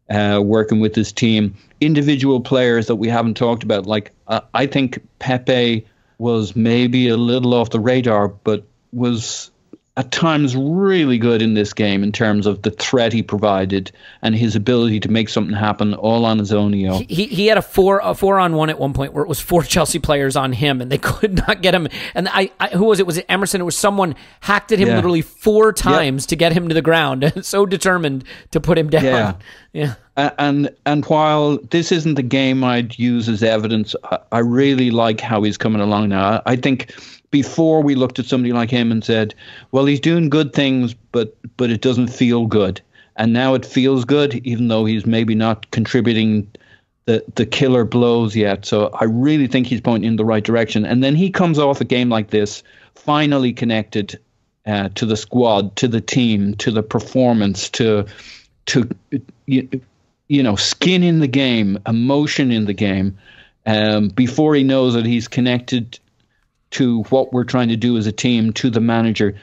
working with his team. Individual players that we haven't talked about, like I think Pepe was maybe a little off the radar, but was at times really good in this game in terms of the threat he provided and his ability to make something happen all on his own. He had a 4-on-1 at one point where it was 4 Chelsea players on him and they could not get him. And who was it? Was it Emerson? It was someone hacked at him literally 4 times to get him to the ground. So determined to put him down. Yeah. And while this isn't the game I'd use as evidence, I really like how he's coming along now. I think before we looked at somebody like him and said, well, he's doing good things, but it doesn't feel good. And now it feels good, even though he's maybe not contributing the killer blows yet. So I really think he's pointing in the right direction. And then he comes off a game like this, finally connected to the squad, to the team, to the performance, to skin in the game, emotion in the game, before he knows that he's connected to what we're trying to do as a team, to the manager.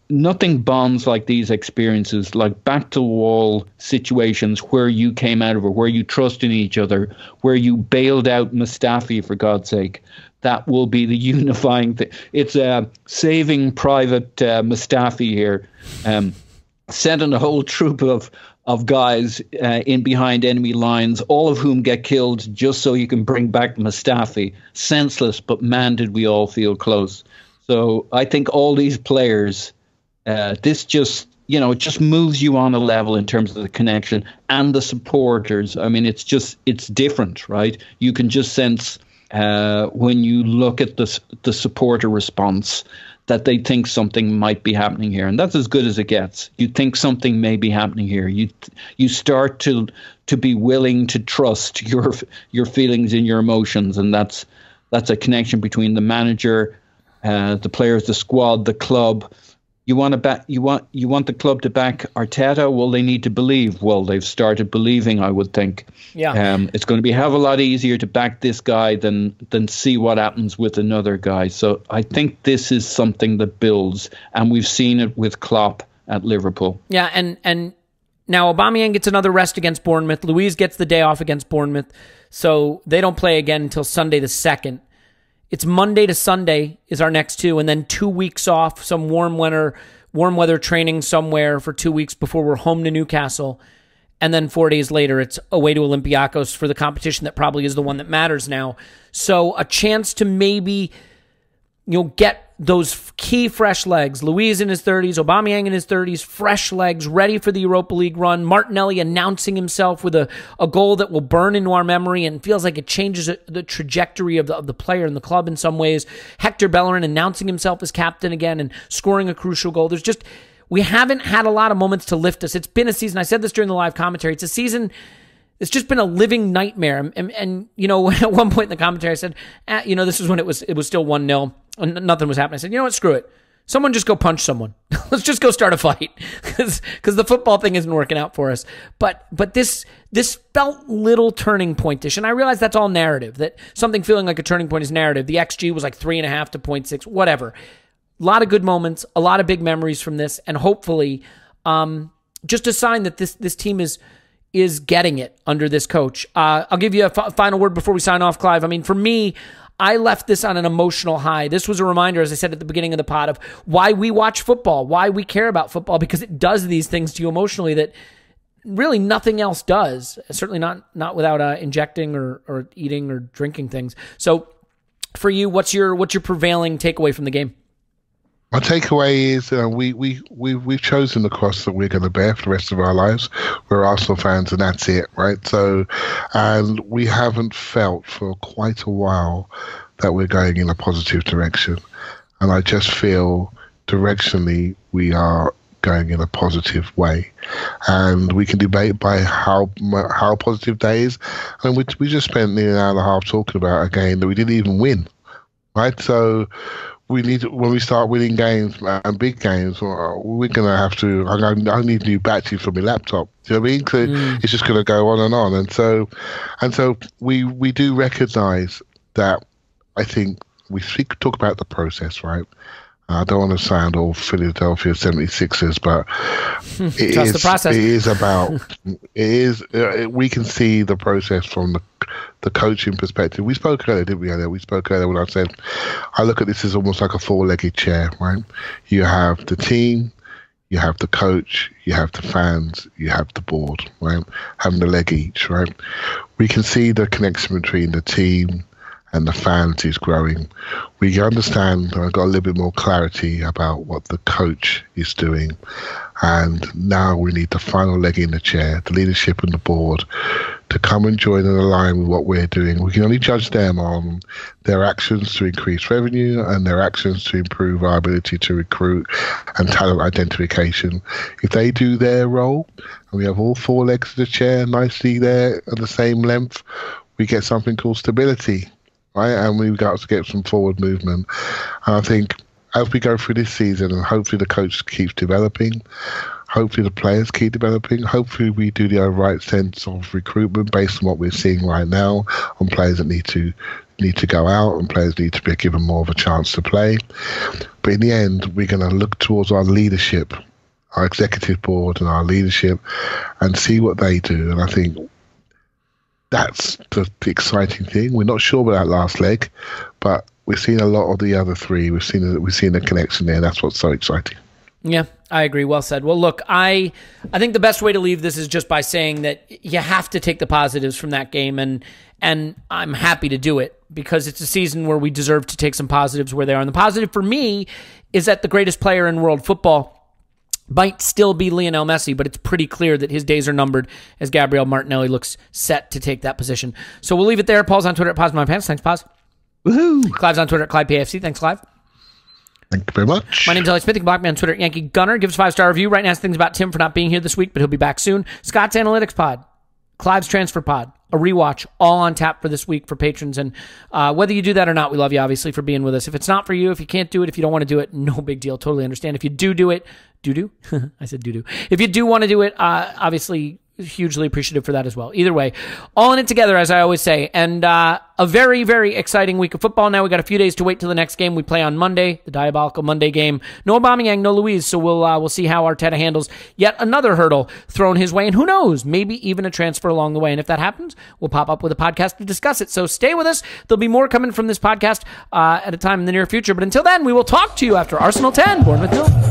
Nothing bonds like these experiences, like back to the wall situations where you came out of it, where you trust in each other, where you bailed out Mustafi, for God's sake. That will be the unifying thing. It's Saving Private Mustafi here, sending a whole troop of guys in behind enemy lines, all of whom get killed just so you can bring back Mustafi. Senseless, but man, did we all feel close. So I think all these players, this just, it just moves you on a level in terms of the connection and the supporters. I mean, it's different, right? You can just sense when you look at the supporter response that they think something might be happening here, and that's as good as it gets. You think something may be happening here. You start to be willing to trust your feelings and your emotions, and that's a connection between the manager, the players, the squad, the club. You want the club to back Arteta? Well, they need to believe. Well, they've started believing, I would think. Yeah. It's going to be a hell of a lot easier to back this guy than see what happens with another guy. So I think this is something that builds, and we've seen it with Klopp at Liverpool. Yeah, and now Aubameyang gets another rest against Bournemouth. Luiz gets the day off against Bournemouth, so they don't play again until Sunday the 2nd. It's Monday to Sunday is our next 2, and then 2 weeks off, some warm weather training somewhere for 2 weeks before we're home to Newcastle. And then 4 days later, it's away to Olympiacos for the competition that probably is the one that matters now. So a chance to maybe, get those key fresh legs. Luiz in his 30s, Aubameyang in his 30s, fresh legs, ready for the Europa League run. Martinelli announcing himself with a goal that will burn into our memory and feels like it changes the trajectory of the player and the club in some ways. Hector Bellerin announcing himself as captain again and scoring a crucial goal. We haven't had a lot of moments to lift us. It's been a season. I said this during the live commentary. It's a season. It's just been a living nightmare. And at one point in the commentary, I said, this is when it was still 1-0 and nothing was happening. I said, you know what, screw it. Someone just go punch someone. Let's just go start a fight because the football thing isn't working out for us. But this felt little turning point-ish. And I realize that's all narrative, that something feeling like a turning point is narrative. The XG was like 3.5 to 0.6, whatever. A lot of good moments, a lot of big memories from this, and hopefully just a sign that this team is getting it under this coach. I'll give you a final word before we sign off, Clive. I mean, for me, I left this on an emotional high. This was a reminder, as I said at the beginning of the pod, of why we watch football, why we care about football, because it does these things to you emotionally that really nothing else does. Certainly not without injecting or eating or drinking things. So for you, what's your prevailing takeaway from the game? My takeaway is we've chosen the cross that we're going to bear for the rest of our lives. We're Arsenal fans, and that's it, right? So, and we haven't felt for quite a while that we're going in a positive direction. And I just feel directionally we are going in a positive way. And we can debate by how positive that is. And we just spent nearly an hour and a half talking about a game that we didn't even win, right? So we need, when we start winning games and big games, we're going to have to, I need new batteries for my laptop. Do you know what I mean? So it's just going to go on and on. And so we do recognize that. I think we talk about the process, right? I don't want to sound all Philadelphia 76ers, but Trust the process. It is about, we can see the process from the coaching perspective. We spoke earlier, didn't we? We spoke earlier when I said, I look at this as almost like a four-legged chair, right? You have the team, you have the coach, you have the fans, you have the board, right? Having a leg each, right? We can see the connection between the team and the fans is growing. We understand, I've got a little bit more clarity about what the coach is doing. And now we need the final leg in the chair, the leadership and the board, to come and join and align with what we're doing. We can only judge them on their actions to increase revenue and their actions to improve our ability to recruit and talent identification. If they do their role, and we have all four legs of the chair nicely there at the same length, we get something called stability. Right, and we've got to get some forward movement. And I think as we go through this season, and hopefully the coach keeps developing, hopefully the players keep developing, hopefully we do the right sense of recruitment based on what we're seeing right now on players that need to go out and players need to be given more of a chance to play. But in the end, we're going to look towards our leadership, our executive board and our leadership, and see what they do. And I think that's the exciting thing. We're not sure about that last leg, but we've seen a lot of the other three. We've seen the connection there. That's what's so exciting. Yeah, I agree. Well said. Well, look, I think the best way to leave this is just by saying that you have to take the positives from that game, and I'm happy to do it because it's a season where we deserve to take some positives where they are. And the positive for me is that the greatest player in world football might still be Lionel Messi, but it's pretty clear that his days are numbered as Gabriel Martinelli looks set to take that position. So we'll leave it there. Paul's on Twitter at Pause My Pants. Thanks, Pause. Woohoo! Clive's on Twitter at ClivePAFC. Thanks, Clive. Thank you very much. My name's Elliot Smith. You can block me on Twitter at Yankee Gunner. Give us a 5-star review. Right now, things about Tim for not being here this week, but he'll be back soon. Scott's Analytics Pod. Clive's Transfer Pod. A rewatch, all on tap for this week for patrons. And whether you do that or not, we love you, obviously, for being with us. If it's not for you, if you can't do it, if you don't want to do it, no big deal. Totally understand. If you do it, I said do. If you do want to do it, obviously, hugely appreciative for that as well. Either way, all in it together, as I always say. And a very, very exciting week of football. Now we got a few days to wait till the next game. We play on Monday, the diabolical Monday game. No Aubameyang, no Luiz. So we'll see how Arteta handles yet another hurdle thrown his way. And who knows, maybe even a transfer along the way. And if that happens, we'll pop up with a podcast to discuss it. So stay with us. There'll be more coming from this podcast at a time in the near future. But until then, we will talk to you after Arsenal 10, Bournemouth 0.